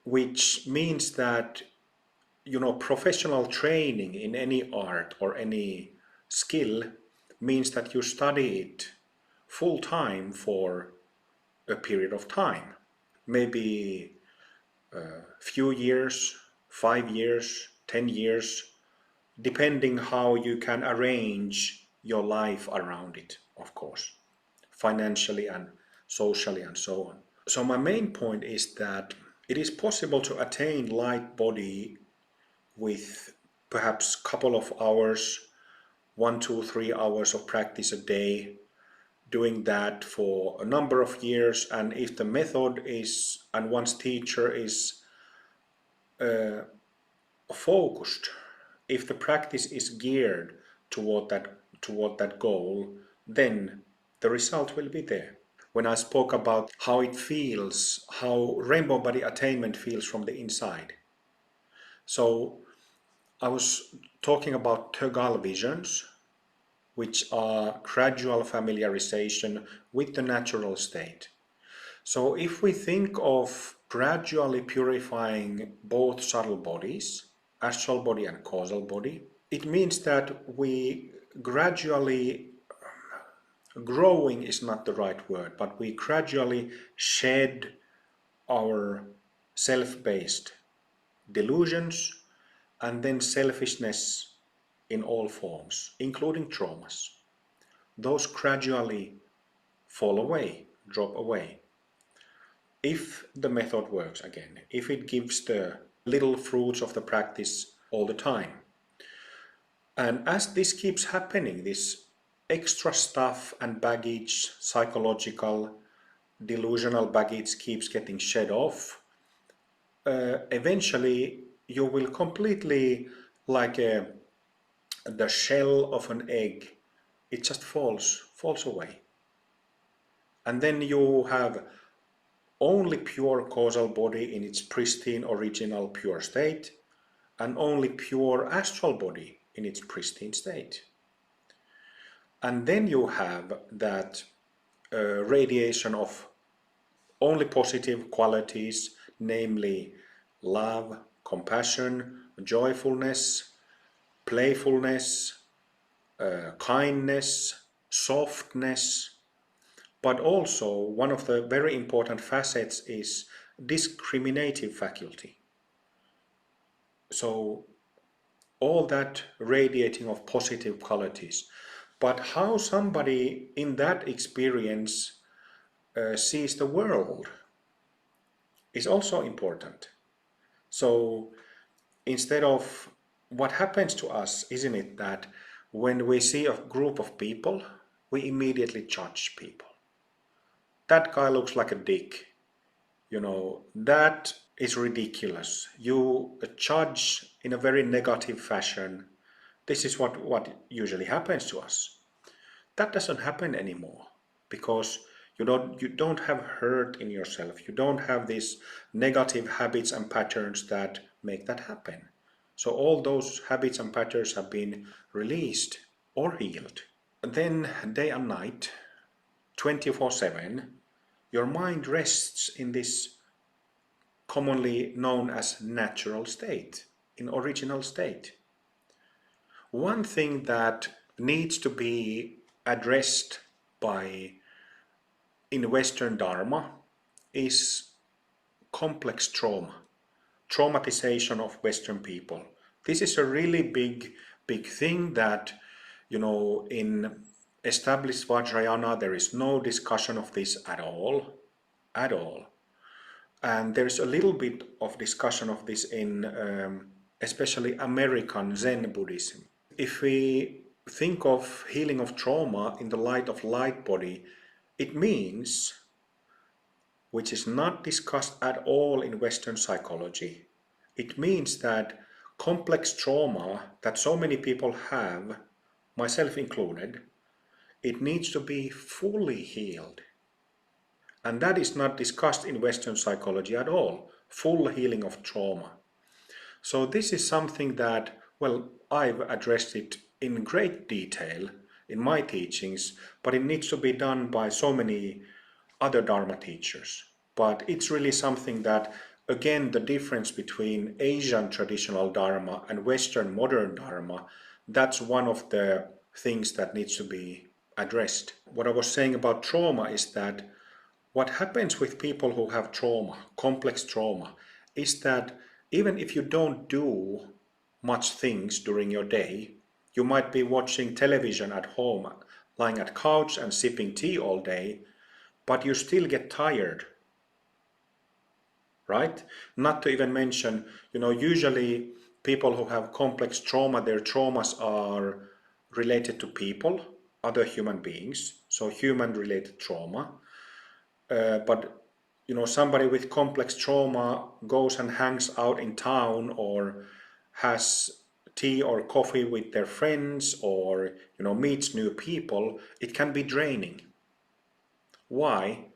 which means that, professional training in any art or any skill means that you study it full time for a period of time, maybe a few years, 5 years, 10 years, depending how you can arrange your life around it, of course, financially and socially and so on. So my main point is that it is possible to attain light body with perhaps couple of hours, 1, 2, 3 hours of practice a day, doing that for a number of years. And if the method is, and one's teacher is focused, if the practice is geared toward that goal, then the result will be there. When I spoke about how it feels, how rainbow body attainment feels from the inside. So I was talking about Tal Visions, which are gradual familiarization with the natural state. So if we think of gradually purifying both subtle bodies, astral body and causal body, it means that we gradually, growing is not the right word, but we gradually shed our self-based delusions and then selfishness in all forms, including traumas. Those gradually fall away, drop away. If the method works again, if it gives the little fruits of the practice all the time. And as this keeps happening, this extra stuff and baggage, psychological, delusional baggage keeps getting shed off, eventually you will completely, like the shell of an egg, it just falls away. And then you have only pure causal body in its pristine, original, pure state, and only pure astral body in its pristine state. And then you have that radiation of only positive qualities, namely love, compassion, joyfulness, playfulness, kindness, softness, but also one of the very important facets is discriminative faculty. So all that radiating of positive qualities. But how somebody in that experience sees the world is also important. So instead of what happens to us, isn't it that when we see a group of people, we immediately judge people. That guy looks like a dick. That is ridiculous. You judge in a very negative fashion. This is what usually happens to us. That doesn't happen anymore because you don't have hurt in yourself. You don't have these negative habits and patterns that make that happen. So all those habits and patterns have been released or healed. Then day and night, 24/7, your mind rests in this commonly known as natural state, in original state. One thing that needs to be addressed in Western Dharma is complex trauma, traumatization of Western people. This is a really big thing that, in established Vajrayana there is no discussion of this at all. And there's a little bit of discussion of this in especially American Zen Buddhism. If we think of healing of trauma in the light of light body, it means, which is not discussed at all in Western psychology, it means that complex trauma that so many people have, myself included, it needs to be fully healed. And that is not discussed in Western psychology at all, full healing of trauma. So this is something that, well, I've addressed it in great detail in my teachings, but it needs to be done by so many other Dharma teachers. But it's really something that, again, the difference between Asian traditional Dharma and Western modern Dharma, that's one of the things that needs to be addressed. What I was saying about trauma is that what happens with people who have trauma, complex trauma, is that even if you don't do much things during your day, you might be watching television at home, lying at couch and sipping tea all day, but you still get tired, right? Not to even mention, usually people who have complex trauma, their traumas are related to people, other human beings, so human-related trauma. But somebody with complex trauma goes and hangs out in town or has tea or coffee with their friends or meets new people, it can be draining. Why?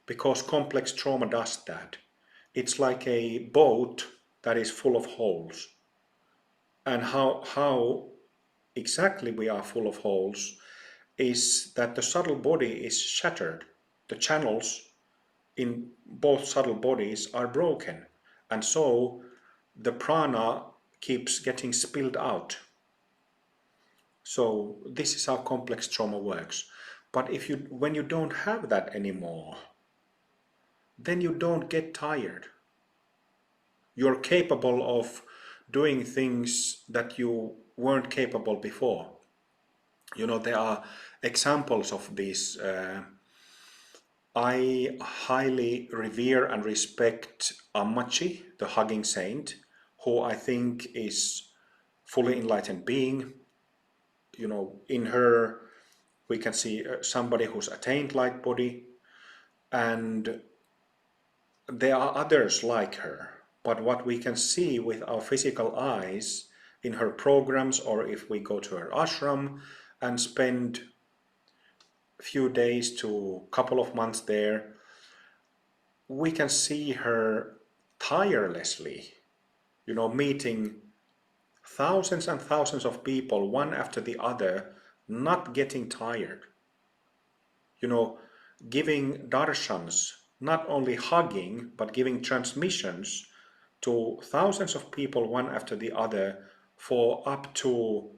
Because complex trauma does that. It's like a boat that is full of holes. And how exactly we are full of holes is that the subtle body is shattered. The channels in both subtle bodies are broken, and so the prana keeps getting spilled out. So this is how complex trauma works. But when you don't have that anymore, then you don't get tired. You're capable of doing things that you weren't capable before. There are examples of this. I highly revere and respect Ammachi, the hugging saint, who I think is fully enlightened being. in her, we can see somebody who's attained light body, and there are others like her. But what we can see with our physical eyes in her programs, or if we go to her ashram and spend a few days to a couple of months there, we can see her tirelessly, meeting thousands and thousands of people one after the other, not getting tired. You know, giving darshans, not only hugging, but giving transmissions to thousands of people one after the other for up to,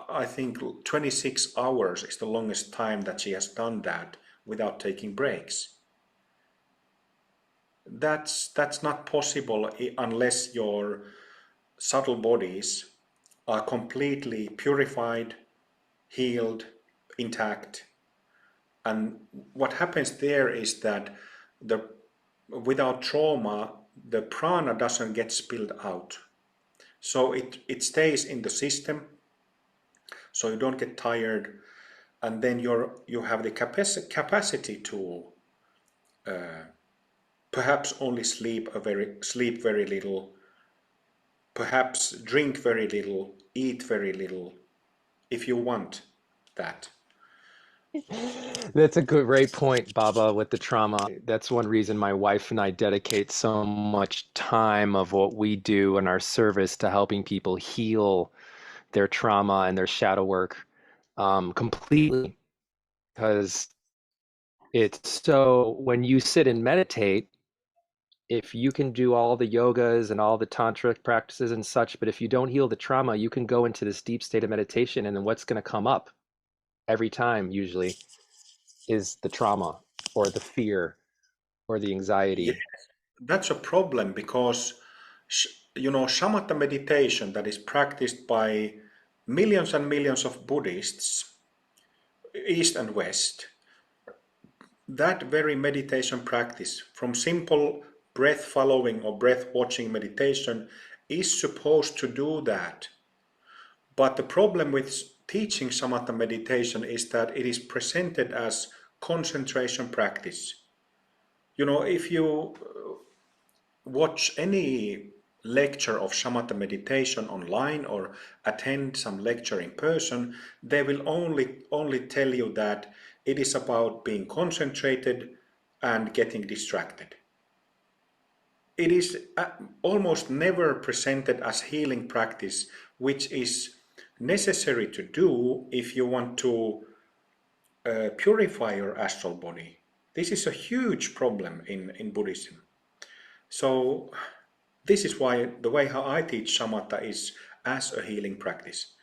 I think, 26 hours is the longest time that she has done that without taking breaks. That's not possible unless your subtle bodies are completely purified, healed, intact. And what happens there is that without trauma, the prana doesn't get spilled out. So it stays in the system, so you don't get tired, and then you have the capacity to perhaps only sleep very little, perhaps drink very little, eat very little, if you want that. That's a great point, Baba, with the trauma. That's one reason my wife and I dedicate so much time of what we do in our service to helping people heal their trauma and their shadow work completely. Because it's so, when you sit and meditate, if you can do all the yogas and all the tantric practices and such, but if you don't heal the trauma, you can go into this deep state of meditation, and then what's going to come up every time usually is the trauma or the fear or the Yes, anxiety. that's a problem because shamatha meditation that is practiced by millions and millions of Buddhists, East and West, that very meditation practice, from simple breath following or breath watching meditation, is supposed to do that. But the problem with teaching samatha meditation is that it is presented as concentration practice. If you watch any lecture of shamatha meditation online or attend some lecture in person, they will only tell you that it is about being concentrated and getting distracted. It is almost never presented as healing practice, which is necessary to do if you want to purify your astral body. This is a huge problem in Buddhism. So this is why the way how I teach shamatha is as a healing practice.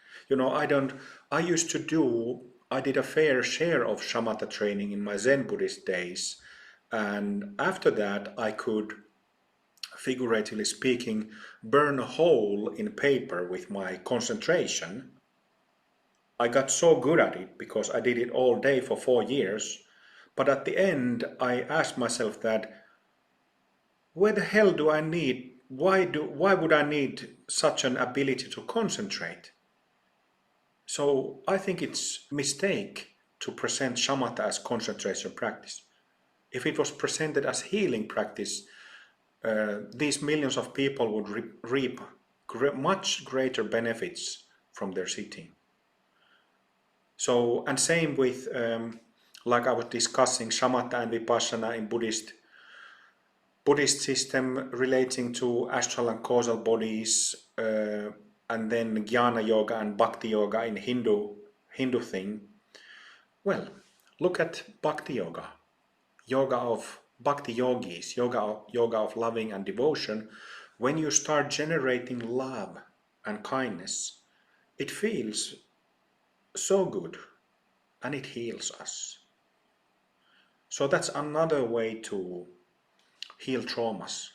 I did a fair share of shamatha training in my Zen Buddhist days, and after that I could, figuratively speaking, burn a hole in paper with my concentration. I got so good at it because I did it all day for 4 years. But at the end, I asked myself that, where the hell do I need, why would I need such an ability to concentrate? So I think it's a mistake to present shamatha as concentration practice. If it was presented as healing practice, these millions of people would reap much greater benefits from their sitting. So, and same with, like I was discussing, shamatha and vipassana in Buddhist system relating to astral and causal bodies, and then jnana yoga and bhakti yoga in Hindu thing. Well, look at bhakti yoga, yoga of bhakti yogis, yoga of loving and devotion. When you start generating love and kindness, it feels so good and it heals us. So that's another way to heal traumas.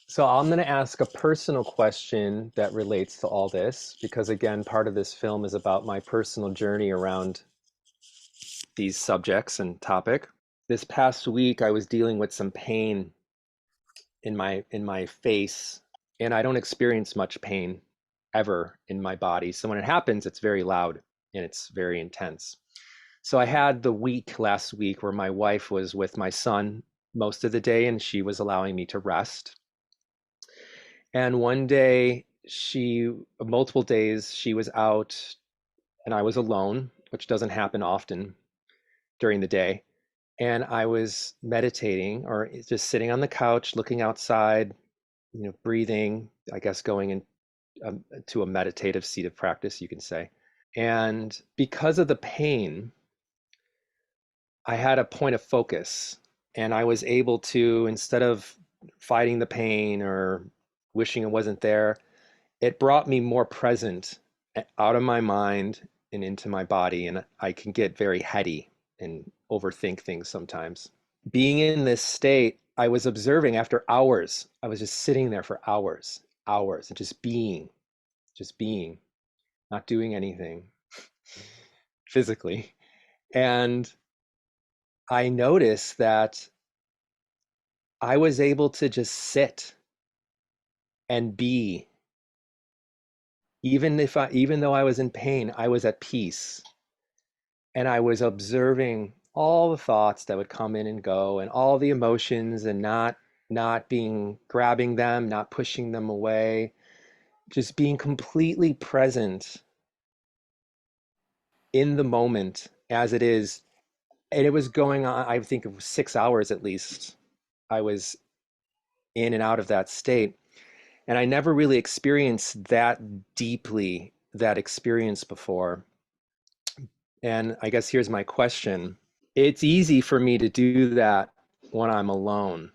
So I'm going to ask a personal question that relates to all this, because again, part of this film is about my personal journey around these subjects and topic. This past week, I was dealing with some pain in my face, and I don't experience much pain ever in my body. So when it happens, it's very loud and it's very intense. So I had the week last week where my wife was with my son most of the day and she was allowing me to rest. And one day, multiple days, she was out and I was alone, which doesn't happen often during the day. And I was meditating or just sitting on the couch, looking outside, breathing, I guess going to a meditative seat of practice, you can say. And because of the pain, I had a point of focus and I was able to, instead of fighting the pain or wishing it wasn't there, it brought me more present out of my mind and into my body. And I can get very heady and overthink things sometimes. Being in this state, I was observing after hours. I was just sitting there for hours, and just being, not doing anything physically. And I noticed that I was able to just sit and be, even though I was in pain, I was at peace. And I was observing all the thoughts that would come in and go and all the emotions and not being grabbing them, not pushing them away, just being completely present in the moment as it is. And it was going on, I think it was 6 hours at least. I was in and out of that state. And I never really experienced that deeply, that experience before. And I guess here's my question. It's easy for me to do that when I'm alone,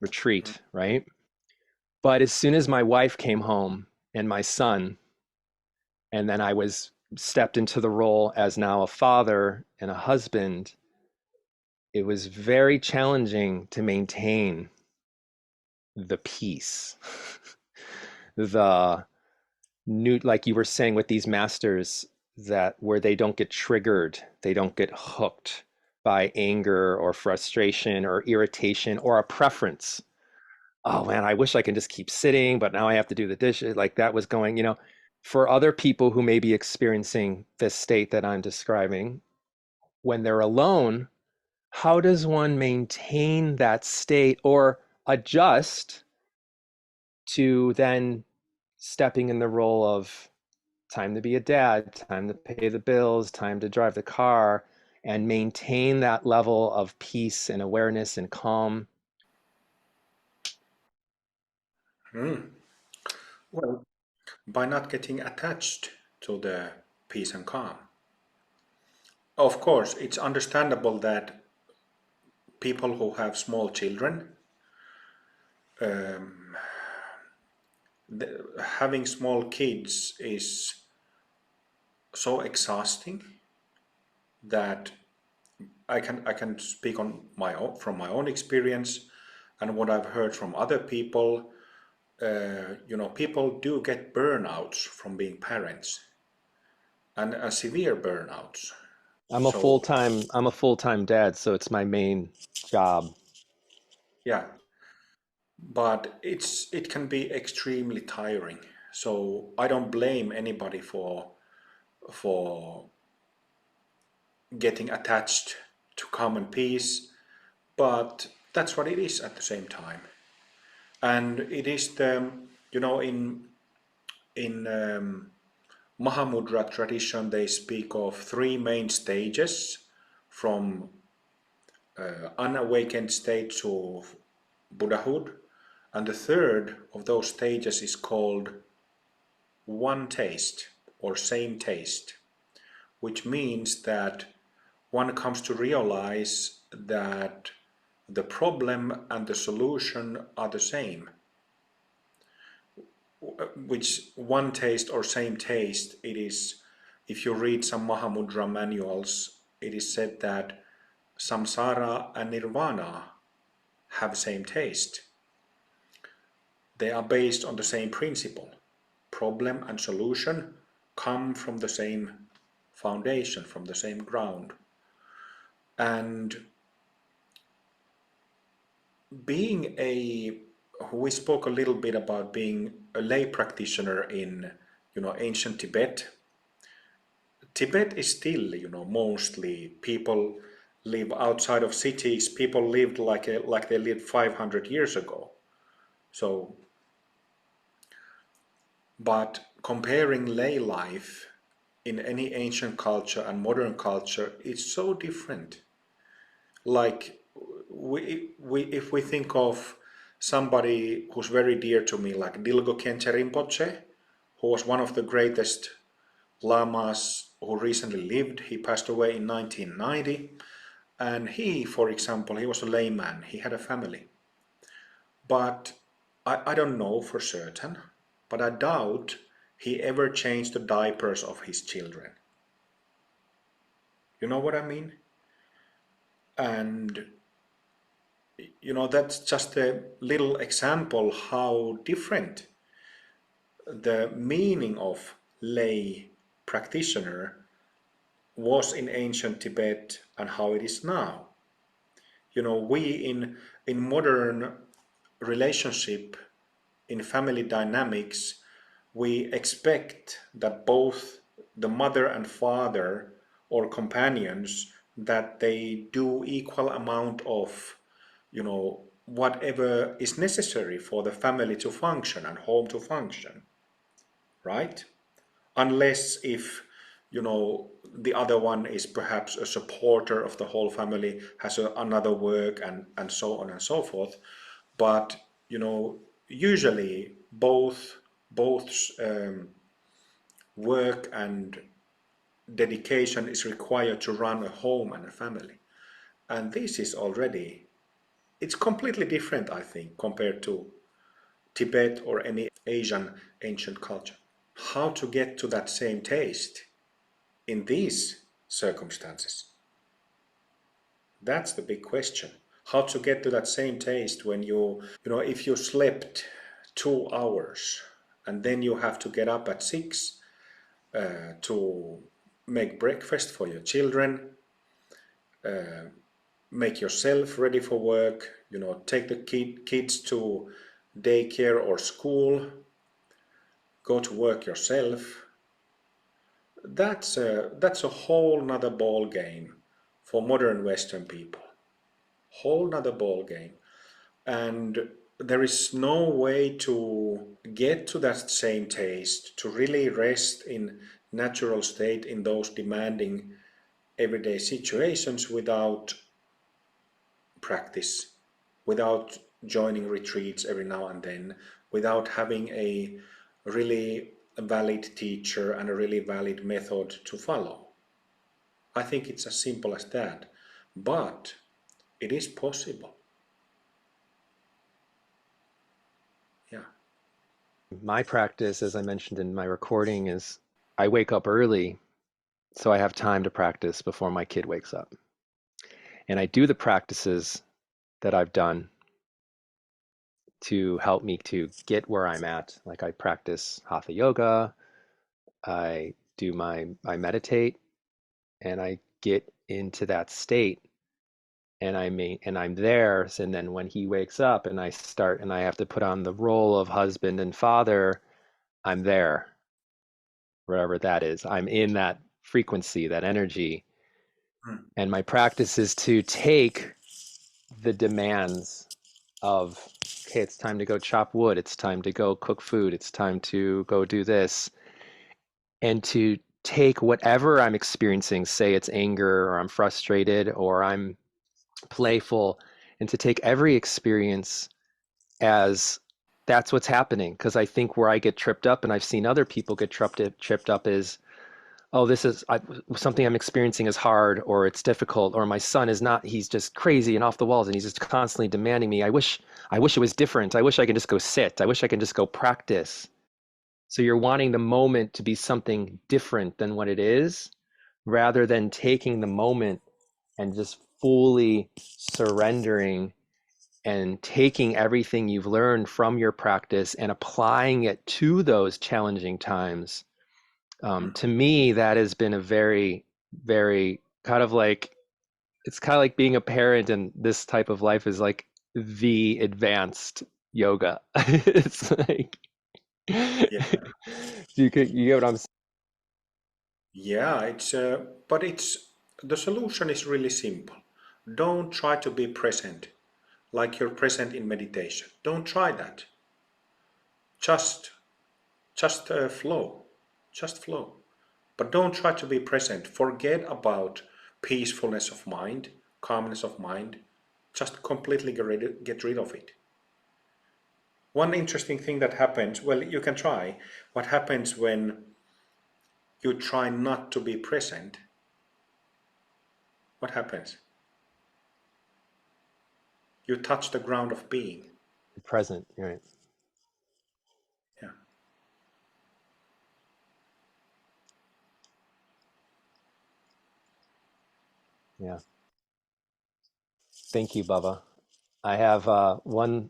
retreat, right? But as soon as my wife came home and my son, and then I was stepped into the role as now a father and a husband, it was very challenging to maintain the peace. The new, like you were saying with these masters, that where they don't get triggered, they don't get hooked by anger or frustration or irritation or a preference. Oh man, I wish I can just keep sitting, but now I have to do the dishes. Like that was going. For other people who may be experiencing this state that I'm describing, when they're alone, how does one maintain that state or adjust to then stepping in the role of time to be a dad, time to pay the bills, time to drive the car, and maintain that level of peace and awareness and calm? Mm. Well, by not getting attached to the peace and calm. Of course, it's understandable that people who have small children, um, having small kids is so exhausting that I can speak on my own, from my own experience and what I've heard from other people. People do get burnouts from being parents and severe burnouts. So I'm a full-time dad, so it's my main job. yeah, but it can be extremely tiring. So I don't blame anybody for getting attached to common peace, but that's what it is at the same time. And it is in Mahamudra tradition they speak of three main stages from unawakened state to Buddhahood, and the third of those stages is called one taste or same taste, which means that one comes to realize that the problem and the solution are the same. Which one taste or same taste it is, if you read some Mahamudra manuals, it is said that samsara and nirvana have same taste. They are based on the same principle. Problem and solution come from the same foundation, from the same ground. And being a we spoke a little bit about being a lay practitioner in, ancient Tibet. Tibet is still, mostly people live outside of cities. People lived like they lived 500 years ago. So, but comparing lay life in any ancient culture and modern culture is so different. Like if we think of somebody who's very dear to me, like Dilgo Khyentse Rinpoche, who was one of the greatest lamas who recently lived. He passed away in 1990. And he, for example, he was a layman. He had a family. But I don't know for certain, but I doubt he ever changed the diapers of his children. You know what I mean? And that's just a little example how different the meaning of lay practitioner was in ancient Tibet and how it is now. We in modern relationship, in family dynamics, we expect that both the mother and father or companions, that they do equal amount of, whatever is necessary for the family to function and home to function, right? Unless if the other one is perhaps a supporter of the whole family, has another work, and so on and so forth. But usually both work and dedication is required to run a home and a family. And this is already, it's completely different, I think, compared to Tibet or any Asian ancient culture. How to get to that same taste in these circumstances? That's the big question. How to get to that same taste when if you slept 2 hours and then you have to get up at 6 to make breakfast for your children, make yourself ready for work, take the kids to daycare or school, go to work yourself. That's a whole nother ball game for modern Western people. Whole nother ball game. And there is no way to get to that same taste, to really rest in natural state in those demanding everyday situations without practice, without joining retreats every now and then, without having a really valid teacher and a really valid method to follow. I think it's as simple as that, but it is possible. Yeah. My practice, as I mentioned in my recording, is I wake up early so I have time to practice before my kid wakes up. And I do the practices that I've done to help me to get where I'm at. Like I practice hatha yoga, I meditate, and I get into that state, and I'm there. And then when he wakes up and I have to put on the role of husband and father, I'm there, wherever that is. I'm in that frequency, that energy. And my practice is to take the demands of, okay, it's time to go chop wood, it's time to go cook food, it's time to go do this, and to take whatever I'm experiencing, say it's anger or I'm frustrated or I'm playful, and to take every experience as that's what's happening. Because I think where I get tripped up, and I've seen other people get tripped up, is, oh, something I'm experiencing is hard, or it's difficult, or my son is not, he's just crazy and off the walls and he's just constantly demanding me. I wish it was different. I wish I could just go sit. I wish I could just go practice. So you're wanting the moment to be something different than what it is, rather than taking the moment and just fully surrendering and taking everything you've learned from your practice and applying it to those challenging times. To me, that has been a very, very kind of like, it's kind of like being a parent, and this type of life is like the advanced yoga. It's like, Yeah, you get what I'm saying? yeah. But the solution is really simple. Don't try to be present like you're present in meditation. Don't try that. Just, just flow. Just flow. But don't try to be present. Forget about peacefulness of mind, calmness of mind. Just completely get rid of it. One interesting thing that happens, well, you can try. What happens when you try not to be present? What happens? You touch the ground of being. Present, right? Yeah. Yeah. Thank you, Baba. I have one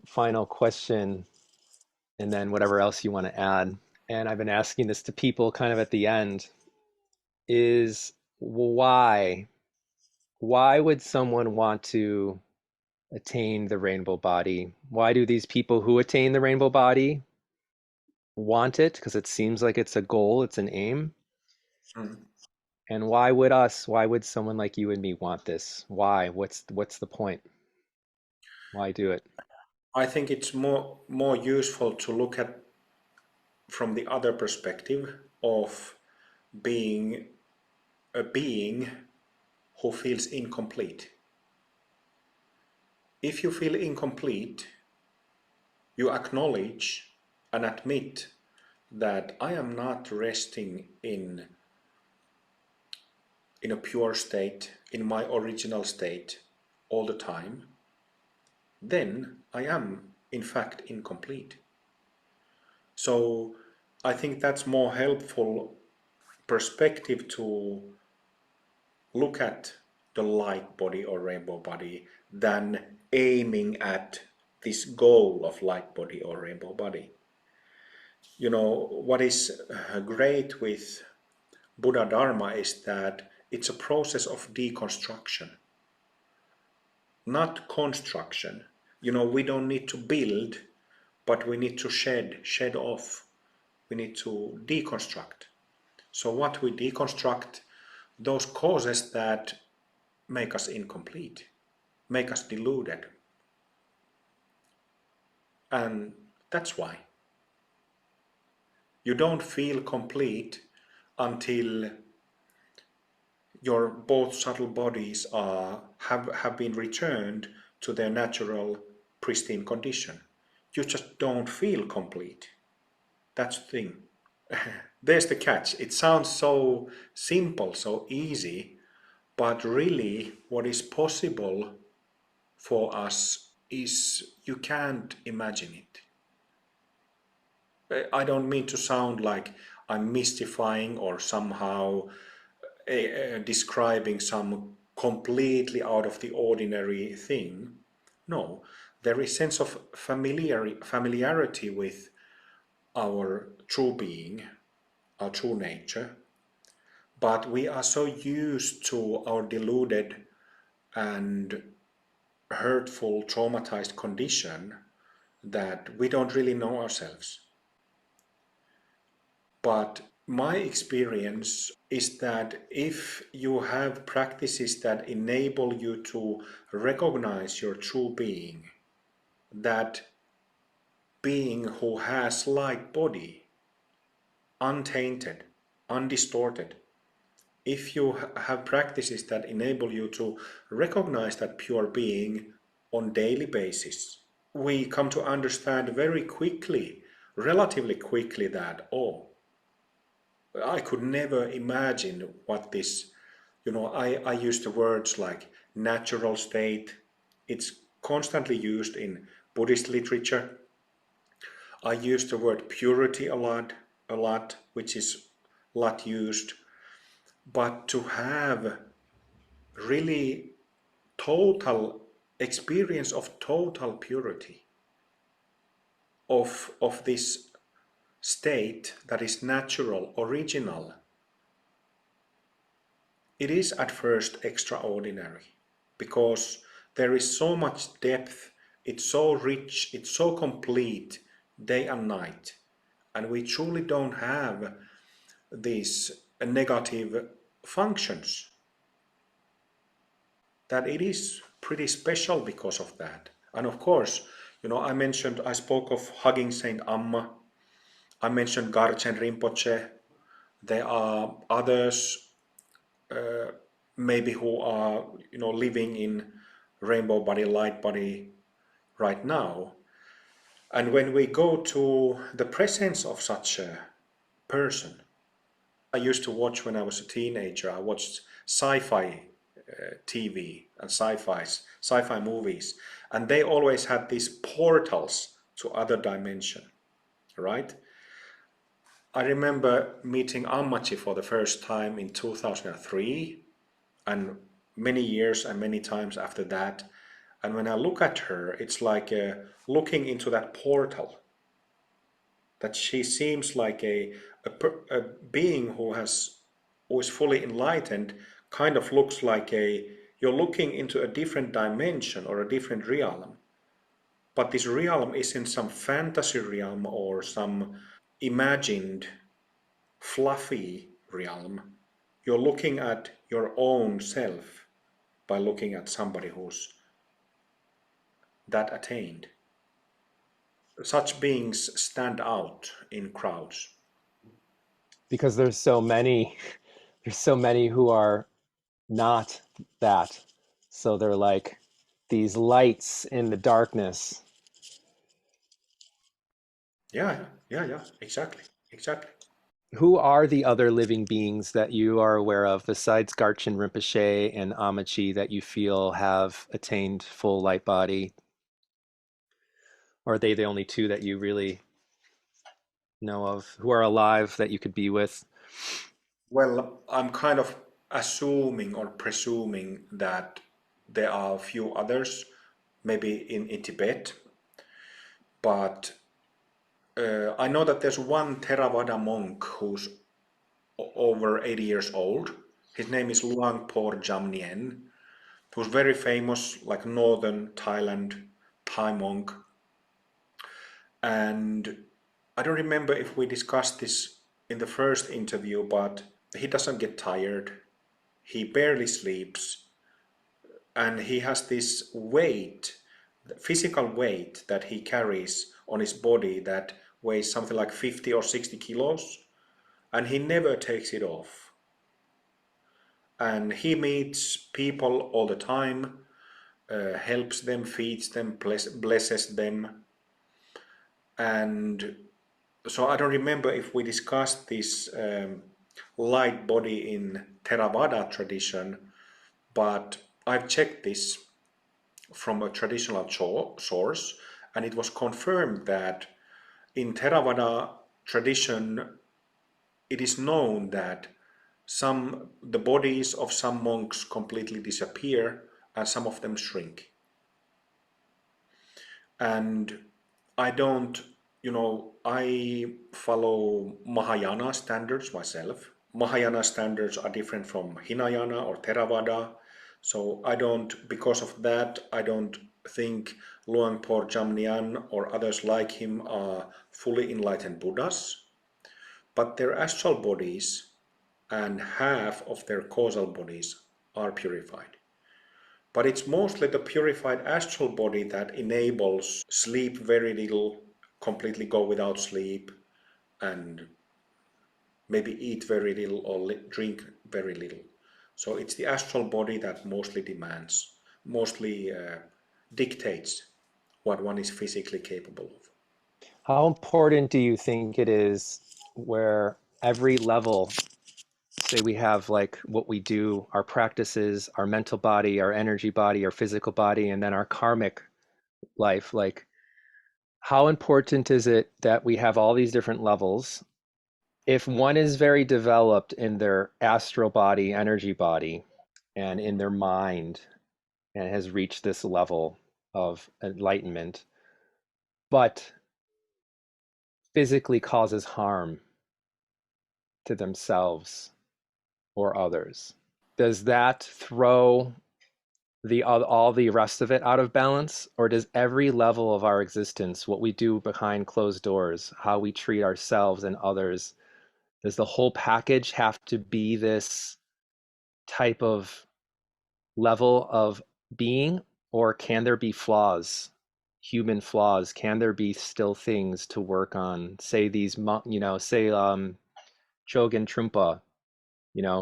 final question, and then whatever else you want to add. And I've been asking this to people kind of at the end, is why would someone want to attain the rainbow body? Why do these people who attain the rainbow body want it? Because it seems like it's a goal, it's an aim. Mm. And why would someone like you and me want this? Why? What's the point? Why do it? I think it's more useful to look at from the other perspective of being a being who feels incomplete. If you feel incomplete, you acknowledge and admit that I am not resting in a pure state, in my original state all the time, then I am in fact incomplete. So I think that's more helpful perspective to look at the light body or rainbow body than aiming at this goal of light body or rainbow body. You know, what is great with Buddha Dharma is that it's a process of deconstruction, not construction. You know, we don't need to build, but we need to shed off. We need to deconstruct. So what we deconstruct, those causes that make us incomplete, make us deluded. And that's why. You don't feel complete until your both subtle bodies have been returned to their natural pristine condition. You just don't feel complete. That's the thing. There's the catch. It sounds so simple, so easy, but really what is possible for us is you can't imagine it. I don't mean to sound like I'm mystifying or somehow describing some completely out of the ordinary thing. No, there is sense of familiarity with our true being, our true nature, but we are so used to our deluded and hurtful, traumatized condition that we don't really know ourselves. But my experience is that if you have practices that enable you to recognize your true being, that being who has light body, untainted, undistorted, if you have practices that enable you to recognize that pure being on daily basis, we come to understand very quickly, relatively quickly, that, oh, I could never imagine what this, I use the words like natural state. It's constantly used in Buddhist literature. I use the word purity a lot, which is a lot used. But to have really total experience of total purity, of this state that is natural, original, it is at first extraordinary because there is so much depth It's so rich, it's so complete, day and night. And we truly don't have these negative functions. That it is pretty special because of that. And of course, I spoke of hugging Saint Amma. I mentioned Garchen Rinpoche. There are others, maybe who are, living in rainbow body, light body right now. And when we go to the presence of such a person, I used to watch when I was a teenager, I watched sci-fi TV and sci-fi movies, and they always had these portals to other dimension, right? I remember meeting Ammachi for the first time in 2003, and many years and many times after that. And when I look at her, it's like looking into that portal. That she seems like a being who is fully enlightened, kind of looks like you're looking into a different dimension or a different realm. But this realm isn't some fantasy realm or some imagined fluffy realm. You're looking at your own self by looking at somebody who's that attained. Such beings stand out in crowds. Because there's so many who are not that. So they're like these lights in the darkness. Yeah, exactly, exactly. Who are the other living beings that you are aware of besides Garchen Rinpoche and Amachi that you feel have attained full light body? Or are they the only two that you really know of who are alive that you could be with? Well, I'm kind of assuming or presuming that there are a few others, maybe in Tibet, but I know that there's one Theravada monk who's over 80 years old. His name is Luang Por Jamnien, who's very famous, like northern Thailand Thai monk. And I don't remember if we discussed this in the first interview, but he doesn't get tired. He barely sleeps, and he has this weight, physical weight that he carries on his body that weighs something like 50 or 60 kilos, and he never takes it off. And he meets people all the time, helps them, feeds them, blesses them. And so I don't remember if we discussed this light body in Theravada tradition, but I've checked this from a traditional source, and it was confirmed that in Theravada tradition, it is known that the bodies of some monks completely disappear and some of them shrink. And I don't, I follow Mahayana standards myself. Mahayana standards are different from Hinayana or Theravada. So I don't, because of that, I don't think Luang Por Jamnian or others like him are fully enlightened Buddhas. But their astral bodies and half of their causal bodies are purified. But it's mostly the purified astral body that enables sleep very little, completely go without sleep, and maybe eat very little or drink very little. So it's the astral body that mostly dictates what one is physically capable of. How important do you think it is where every level, say we have like what we do, our practices, our mental body, our energy body, our physical body, and then our karmic life, like how important is it that we have all these different levels? If one is very developed in their astral body, energy body, and in their mind, and has reached this level of enlightenment, but physically causes harm to themselves or others, does that throw all the rest of it out of balance? Or does every level of our existence, what we do behind closed doors, how we treat ourselves and others, does the whole package have to be this type of level of being, or can there be flaws, human flaws? Can there be still things to work on? Say these, say Chogyam Trungpa,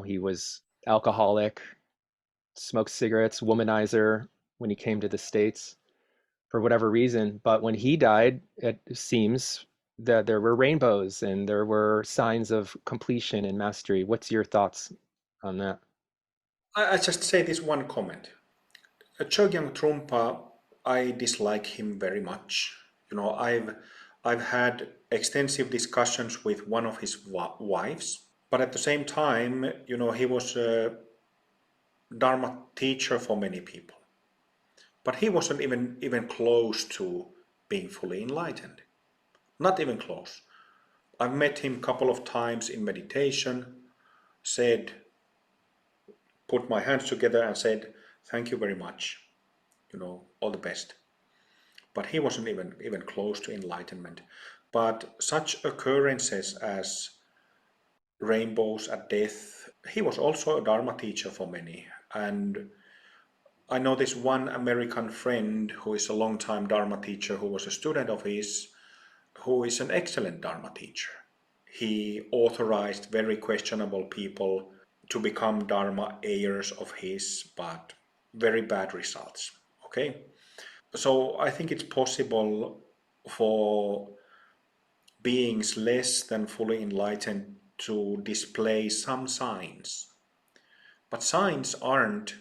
he was alcoholic, smoked cigarettes, womanizer when he came to the States for whatever reason. But when he died, it seems that there were rainbows and there were signs of completion and mastery. What's your thoughts on that? I just say this one comment. Chogyam Trungpa, I dislike him very much. I've had extensive discussions with one of his wives, but at the same time, he was a Dharma teacher for many people. But he wasn't even close to being fully enlightened. Not even close. I've met him a couple of times in meditation, said, put my hands together and said, thank you very much, all the best. But he wasn't even close to enlightenment. But such occurrences as rainbows at death, he was also a Dharma teacher for many. And I know this one American friend who is a long-time Dharma teacher who was a student of his, who is an excellent Dharma teacher. He authorized very questionable people to become Dharma heirs of his, but very bad results. Okay? So I think it's possible for beings less than fully enlightened to display some signs. But signs aren't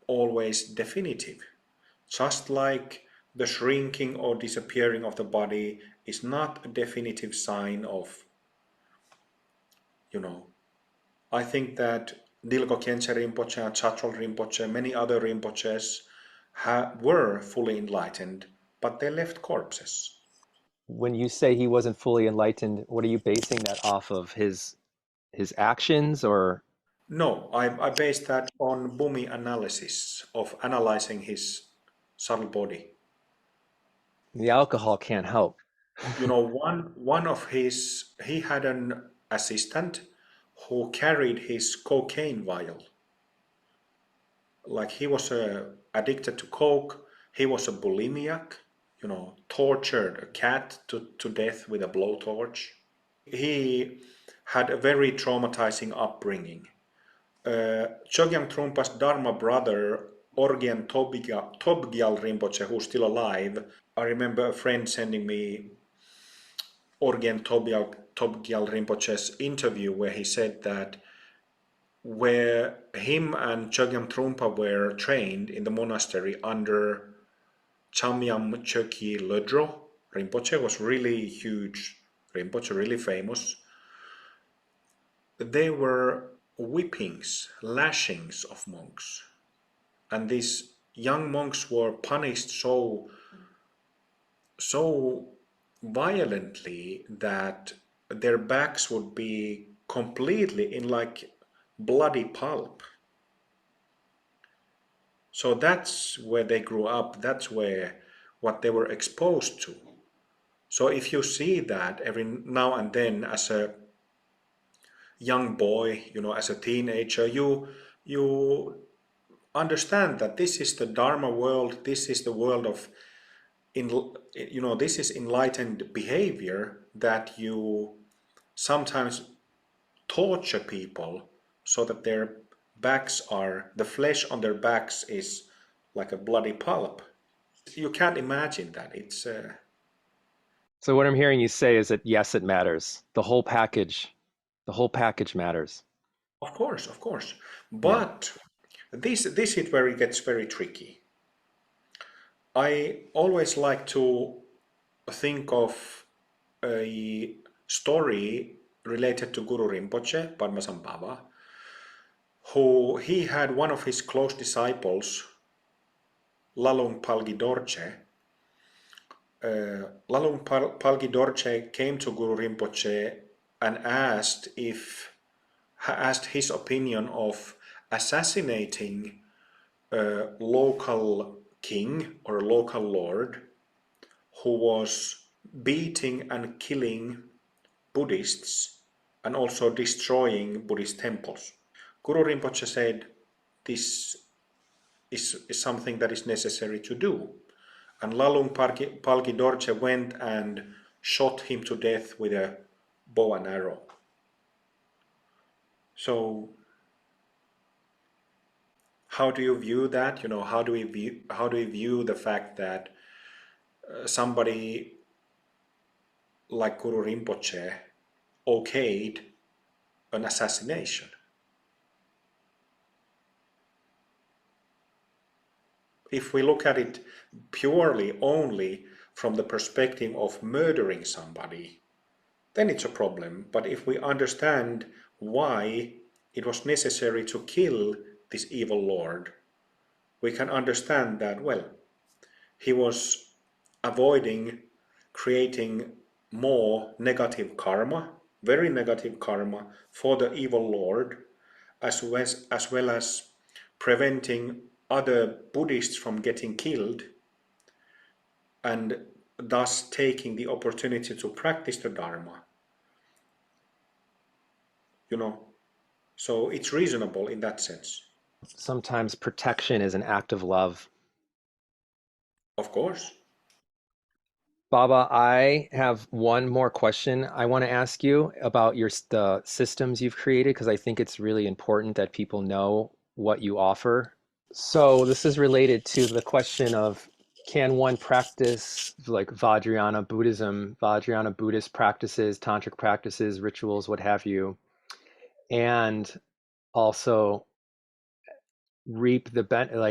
always definitive. Just like the shrinking or disappearing of the body is not a definitive sign of, I think that Dilgo Khyentse Rinpoche and Chatrol Rinpoche, many other Rinpoches were fully enlightened, but they left corpses. When you say he wasn't fully enlightened, what are you basing that off of? His actions, or No, I based that on Bumi analysis of analyzing his subtle body. the alcohol can't help? One of he had an assistant who carried his cocaine vial. Like he was addicted to coke, he was a bulimiac, tortured a cat to death with a blowtorch. He had a very traumatizing upbringing. Chogyam Trungpa's Dharma brother, Orgen Tobgyal Rinpoche, who's still alive, I remember a friend sending me Orgen Tobgyal Rinpoche's interview where he said that where him and Chogyam Trungpa were trained in the monastery under Chamyam Chökyi Lodro. Rinpoche was really huge, Rinpoche really famous. There were whippings, lashings of monks. And these young monks were punished so violently that their backs would be completely in like bloody pulp. So that's where they grew up, that's where what they were exposed to. So if you see that every now and then as a young boy, as a teenager, you understand that this is the Dharma world, this is the world of this is enlightened behavior, that you sometimes torture people so that their the flesh on their backs is like a bloody pulp. You can't imagine that. So what I'm hearing you say is that yes, it matters. The whole package matters. Of course. Yeah. But this is where it gets very tricky. I always like to think of a story related to Guru Rinpoche, Padmasambhava, who he had one of his close disciples, Lalung Palgi Dorje. Lalung Palgi Dorje came to Guru Rinpoche and asked his opinion of assassinating a local king or a local lord who was beating and killing Buddhists and also destroying Buddhist temples. Guru Rinpoche said this is something that is necessary to do. And Lalung Palki Dorje went and shot him to death with a bow and arrow. So how do you view that? How do we view the fact that somebody like Guru Rinpoche okayed an assassination? If we look at it purely only from the perspective of murdering somebody, then it's a problem. But if we understand why it was necessary to kill this evil lord, we can understand that, well, he was avoiding creating more negative karma, very negative karma for the evil lord, as well as preventing other Buddhists from getting killed, and thus taking the opportunity to practice the Dharma. So it's reasonable in that sense. Sometimes protection is an act of love. Of course. Baba, I have one more question I want to ask you about the systems you've created, because I think it's really important that people know what you offer. So this is related to the question of, can one practice like Vajrayana Buddhism, Vajrayana Buddhist practices, tantric practices, rituals, what have you, and also reap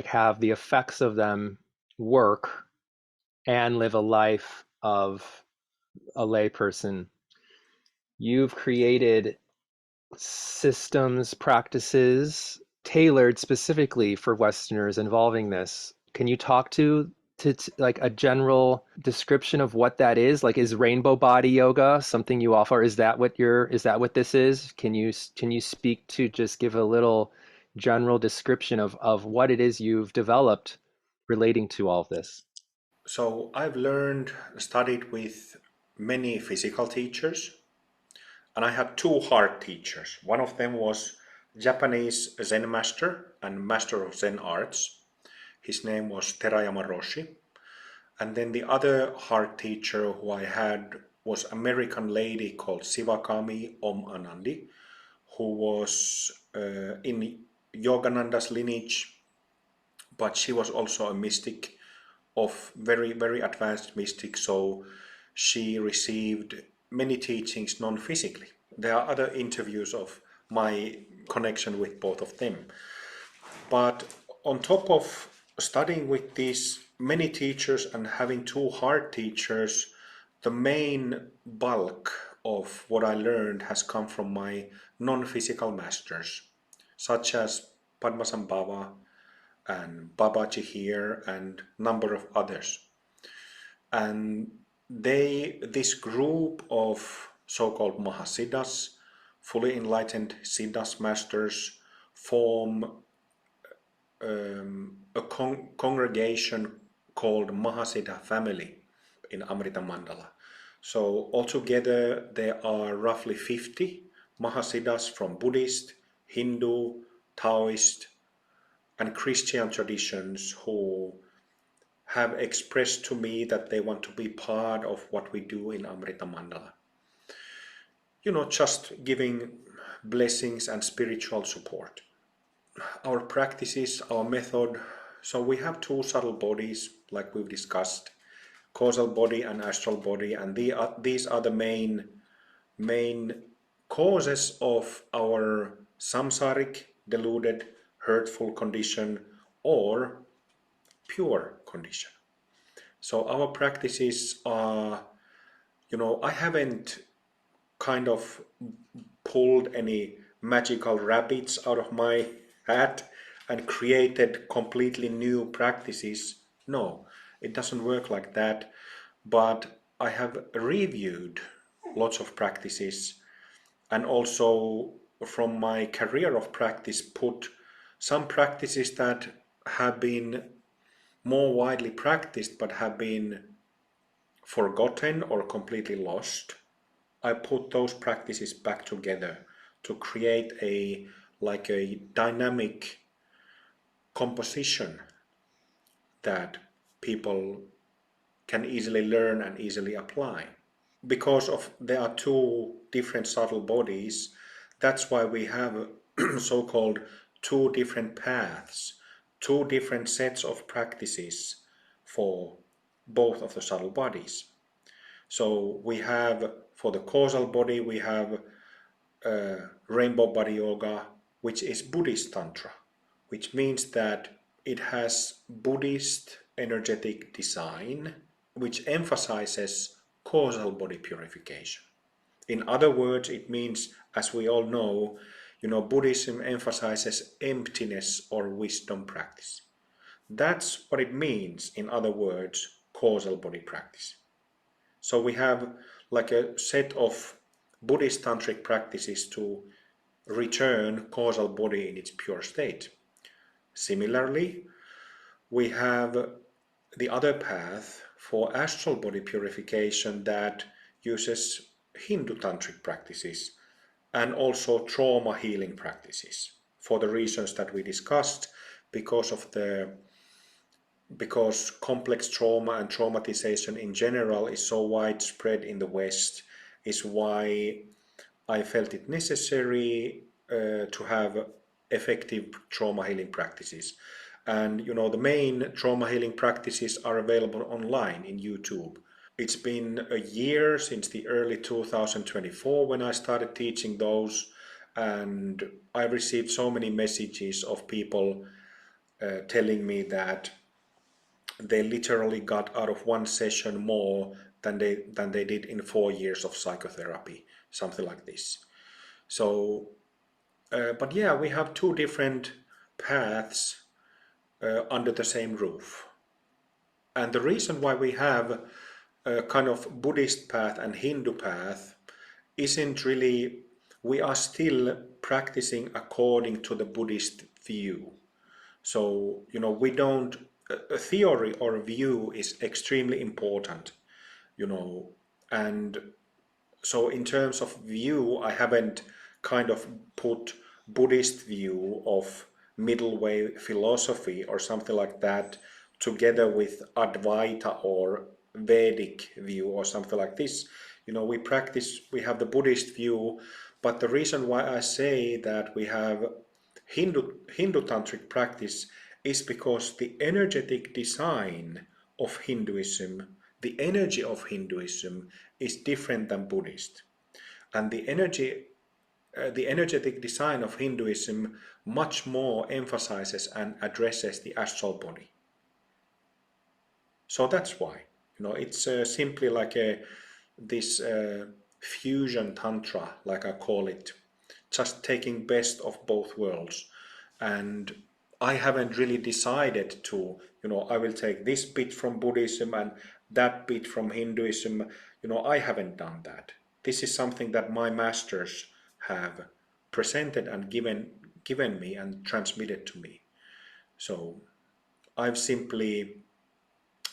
have the effects of them work and live a life of a layperson? You've created systems, practices tailored specifically for Westerners involving this. Can you talk to like a general description of what that is? Like, is rainbow body yoga something you offer? Is that what this is? Can you speak to, just give a little general description of what it is you've developed relating to all of this? So I've studied with many physical teachers, and I had two heart teachers. One of them was Japanese Zen master and master of Zen arts. His name was Terayama Roshi. And then the other heart teacher who I had was American lady called Sivakami Om Anandi, who was in Yogananda's lineage, but she was also a mystic of very, very advanced mystic, so she received many teachings non-physically. There are other interviews of my connection with both of them. But on top of studying with these many teachers and having two heart teachers, the main bulk of what I learned has come from my non-physical masters, such as Padmasambhava and Babaji here and number of others. And this group of so-called Mahasiddhas, fully enlightened Siddhas masters, form a congregation called Mahasiddha family in Amrita Mandala. So altogether there are roughly 50 Mahasiddhas from Buddhist, Hindu, Taoist, and Christian traditions who have expressed to me that they want to be part of what we do in Amrita Mandala. Just giving blessings and spiritual support. Our practices, our method, so we have two subtle bodies, like we've discussed, causal body and astral body, and these are the main causes of our samsaric, deluded, hurtful condition or pure condition. So our practices are, I haven't kind of pulled any magical rabbits out of my hat and created completely new practices. No, it doesn't work like that. But I have reviewed lots of practices, and also from my career of practice put some practices that have been more widely practiced but have been forgotten or completely lost, I put those practices back together to create a dynamic composition that people can easily learn and easily apply. Because of there are two different subtle bodies, that's why we have so-called two different paths, two different sets of practices for both of the subtle bodies. So we have, for the causal body, we have rainbow body yoga, which is Buddhist Tantra, which means that it has Buddhist energetic design, which emphasizes causal body purification. In other words, it means, as we all know, Buddhism emphasizes emptiness or wisdom practice. That's what it means, in other words, causal body practice. So we have like a set of Buddhist tantric practices to return causal body in its pure state. Similarly, we have the other path for astral body purification that uses Hindu tantric practices and also trauma healing practices for the reasons that we discussed, because complex trauma and traumatization in general is so widespread in the West, is why I felt it necessary to have effective trauma healing practices. And the main trauma healing practices are available online in YouTube. It's been a year since the early 2024 when I started teaching those, and I received so many messages of people telling me that they literally got out of one session more than they did in 4 years of psychotherapy, something like this. So, but yeah, we have two different paths under the same roof. And the reason why we have a kind of Buddhist path and Hindu path isn't really, we are still practicing according to the Buddhist view. So, we don't, a theory or a view is extremely important, and so in terms of view, I haven't kind of put Buddhist view of middle way philosophy or something like that together with Advaita or Vedic view or something like this. We have the Buddhist view, but the reason why I say that we have Hindu tantric practice is because the energetic design of Hinduism, the energy of Hinduism is different than Buddhist. And the energetic design of Hinduism much more emphasizes and addresses the astral body. So that's why, it's simply like this fusion tantra, like I call it, just taking best of both worlds. And I haven't really decided to, I will take this bit from Buddhism and that bit from Hinduism. I haven't done that. This is something that my masters have presented and given me and transmitted to me. So I've simply,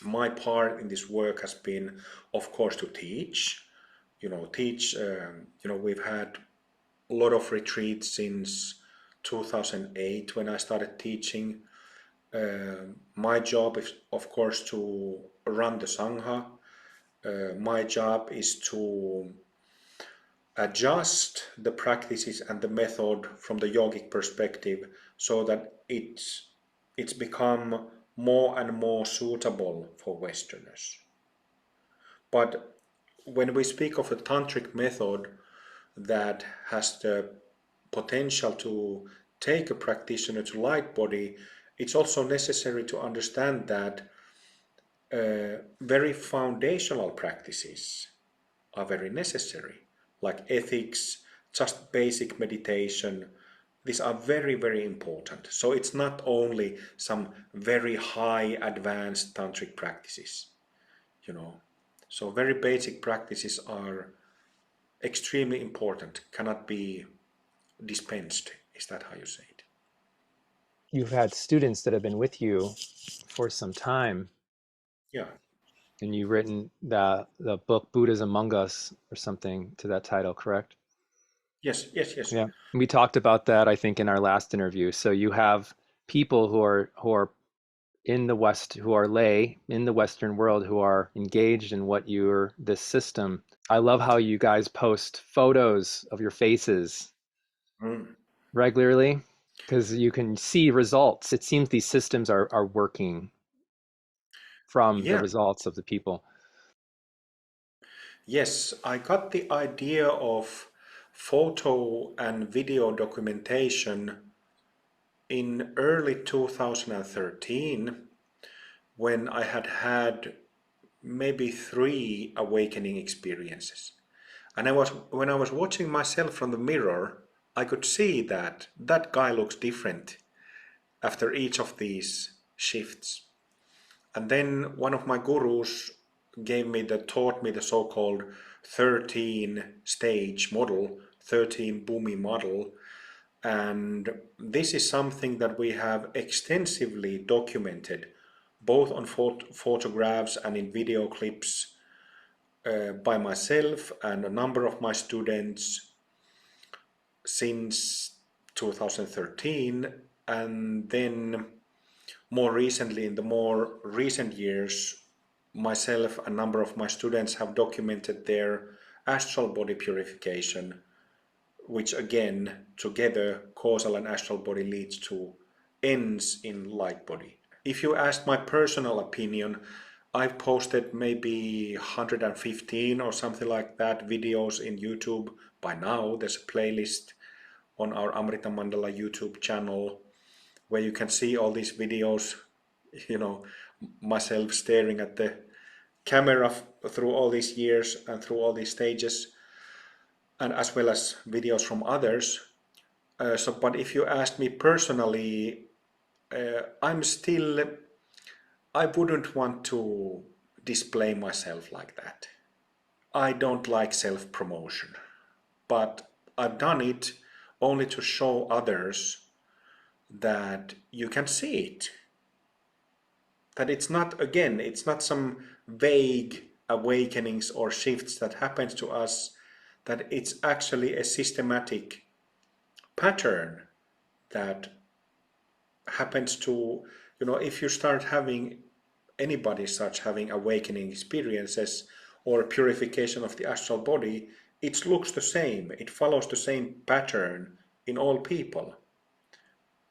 my part in this work has been, of course, to teach. We've had a lot of retreats since 2008 when I started teaching. My job is, of course, to run the Sangha. My job is to adjust the practices and the method from the yogic perspective so that it's become more and more suitable for Westerners. But when we speak of a tantric method that has the potential to take a practitioner to light body, it's also necessary to understand that very foundational practices are very necessary, like ethics, just basic meditation. These are very, very important. So it's not only some very high advanced tantric practices, So very basic practices are extremely important, cannot be dispensed. Is that how you say it? you've had students that have been with you for some time, Yeah. and you've written the book Buddha's Among Us or something to that title, correct? Yes, yes, yes. Yeah. We talked about that, I think, in our last interview. So you have people who are in the West, who are lay in the Western world, who are engaged in what you're this system. I love how you guys post photos of your faces Mm. regularly because you can see results. It seems these systems are working from the Yeah. results of the people. Yes, I got the idea of photo and video documentation in early 2013 when I had had maybe 3 awakening experiences. And when I was watching myself from the mirror, I could see that that guy looks different after each of these shifts. And then one of my gurus taught me the so-called 13 stage model, 13 Bhumi model. And this is something that we have extensively documented, both on photographs and in video clips by myself and a number of my students since 2013. And then more recently, in the more recent years, myself and a number of my students have documented their astral body purification, which again, together, causal and astral body leads to ends in light body. If you ask my personal opinion, I've posted maybe 115 or something like that videos in YouTube. By now, there's a playlist on our Amrita Mandala YouTube channel where you can see all these videos, you know, myself staring at the camera through all these years and through all these stages, and as well as videos from others. But if you ask me personally, I'm still, I wouldn't want to display myself like that. I don't like self-promotion, but I've done it only to show others that you can see it. That it's not, again, it's not some vague awakenings or shifts that happens to us, that it's actually a systematic pattern that happens to, if you start having, anybody starts having awakening experiences or purification of the astral body, it looks the same, it follows the same pattern in all people.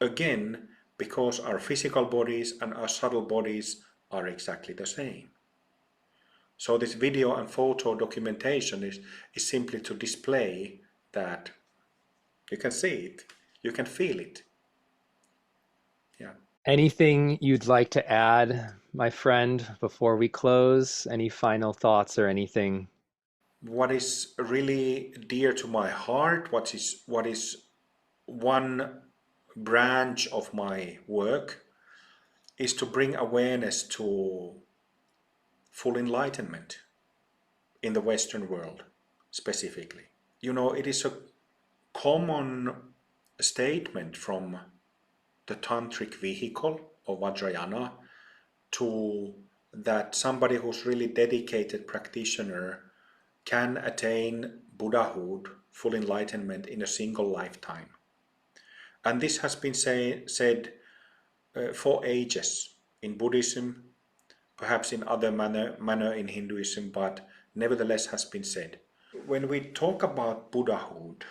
Again, because our physical bodies and our subtle bodies are exactly the same. So this video and photo documentation is simply to display that you can see it, you can feel it. Yeah. Anything you'd like to add, my friend, before we close? Any final thoughts or anything? What is really dear to my heart, what is one branch of my work, is to bring awareness to full enlightenment in the Western world specifically. It is a common statement from the tantric vehicle of Vajrayana to that somebody who's really dedicated practitioner can attain Buddhahood, full enlightenment in a single lifetime. And this has been said for ages in Buddhism, perhaps in other manner in Hinduism, but nevertheless has been said. When we talk about Buddhahood,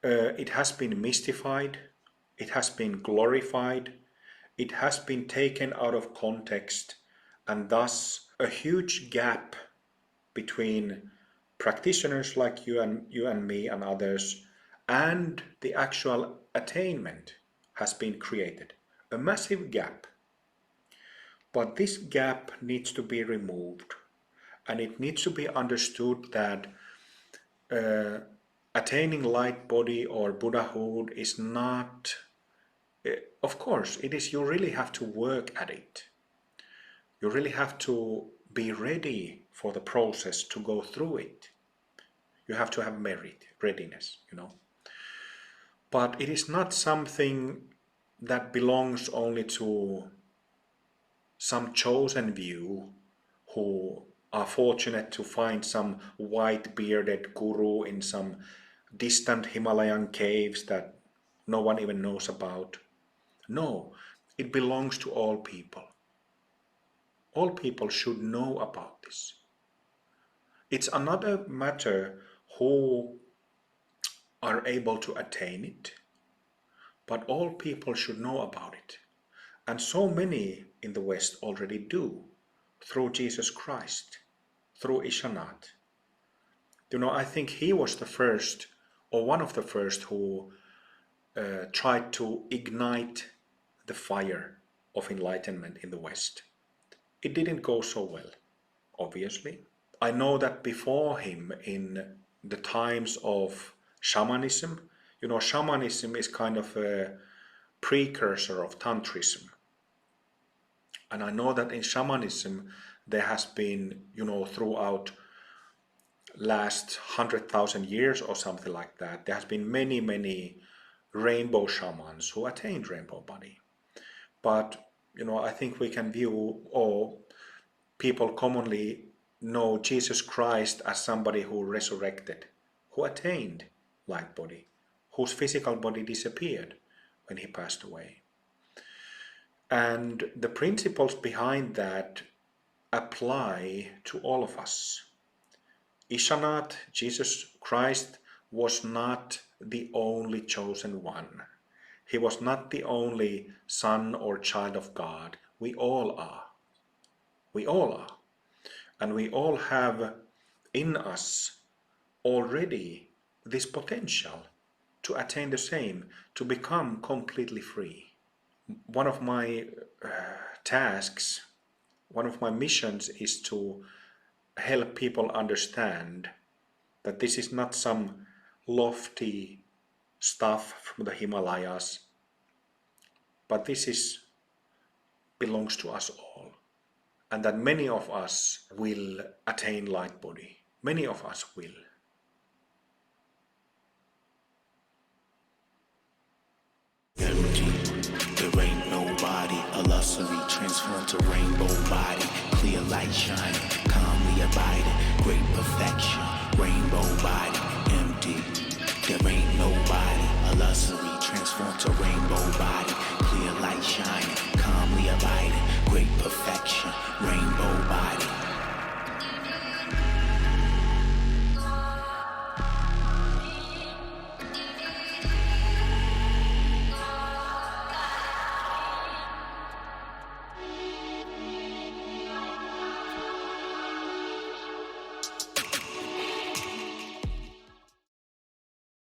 it has been mystified, it has been glorified, it has been taken out of context, and thus a huge gap between practitioners like you and me and others and the actual attainment has been created. A massive gap. But this gap needs to be removed, and it needs to be understood that attaining light body or Buddhahood is not, of course, it is, you really have to work at it. You really have to be ready for the process to go through it. You have to have merit, readiness. But it is not something that belongs only to some chosen few who are fortunate to find some white bearded guru in some distant Himalayan caves that no one even knows about. No, it belongs to all people. All people should know about this. It's another matter who are able to attain it, but all people should know about it. And so many in the West already do, through Jesus Christ, through Ishanat. I think he was the first, or one of the first, who tried to ignite the fire of enlightenment in the West. It didn't go so well, obviously. I know that before him, in the times of shamanism, shamanism is kind of a precursor of Tantrism. And I know that in shamanism, there has been, throughout last 100,000 years or something like that, there has been many, many rainbow shamans who attained rainbow body. But, I think we can view, or people commonly know Jesus Christ as somebody who resurrected, who attained light body, whose physical body disappeared when he passed away. And the principles behind that apply to all of us. Ishanat, Jesus Christ, was not the only chosen one. He was not the only son or child of God. We all are. We all are. And we all have in us already this potential to attain the same, to become completely free. One of my tasks, one of my missions is to help people understand that this is not some lofty stuff from the Himalayas, but this belongs to us all. And that many of us will attain light body. Many of us will. There ain't nobody, illusory, transform to rainbow body, clear light shining, calmly abiding, great perfection, rainbow body, empty. There ain't nobody, illusory, transform to rainbow body, clear light shining, calmly abiding,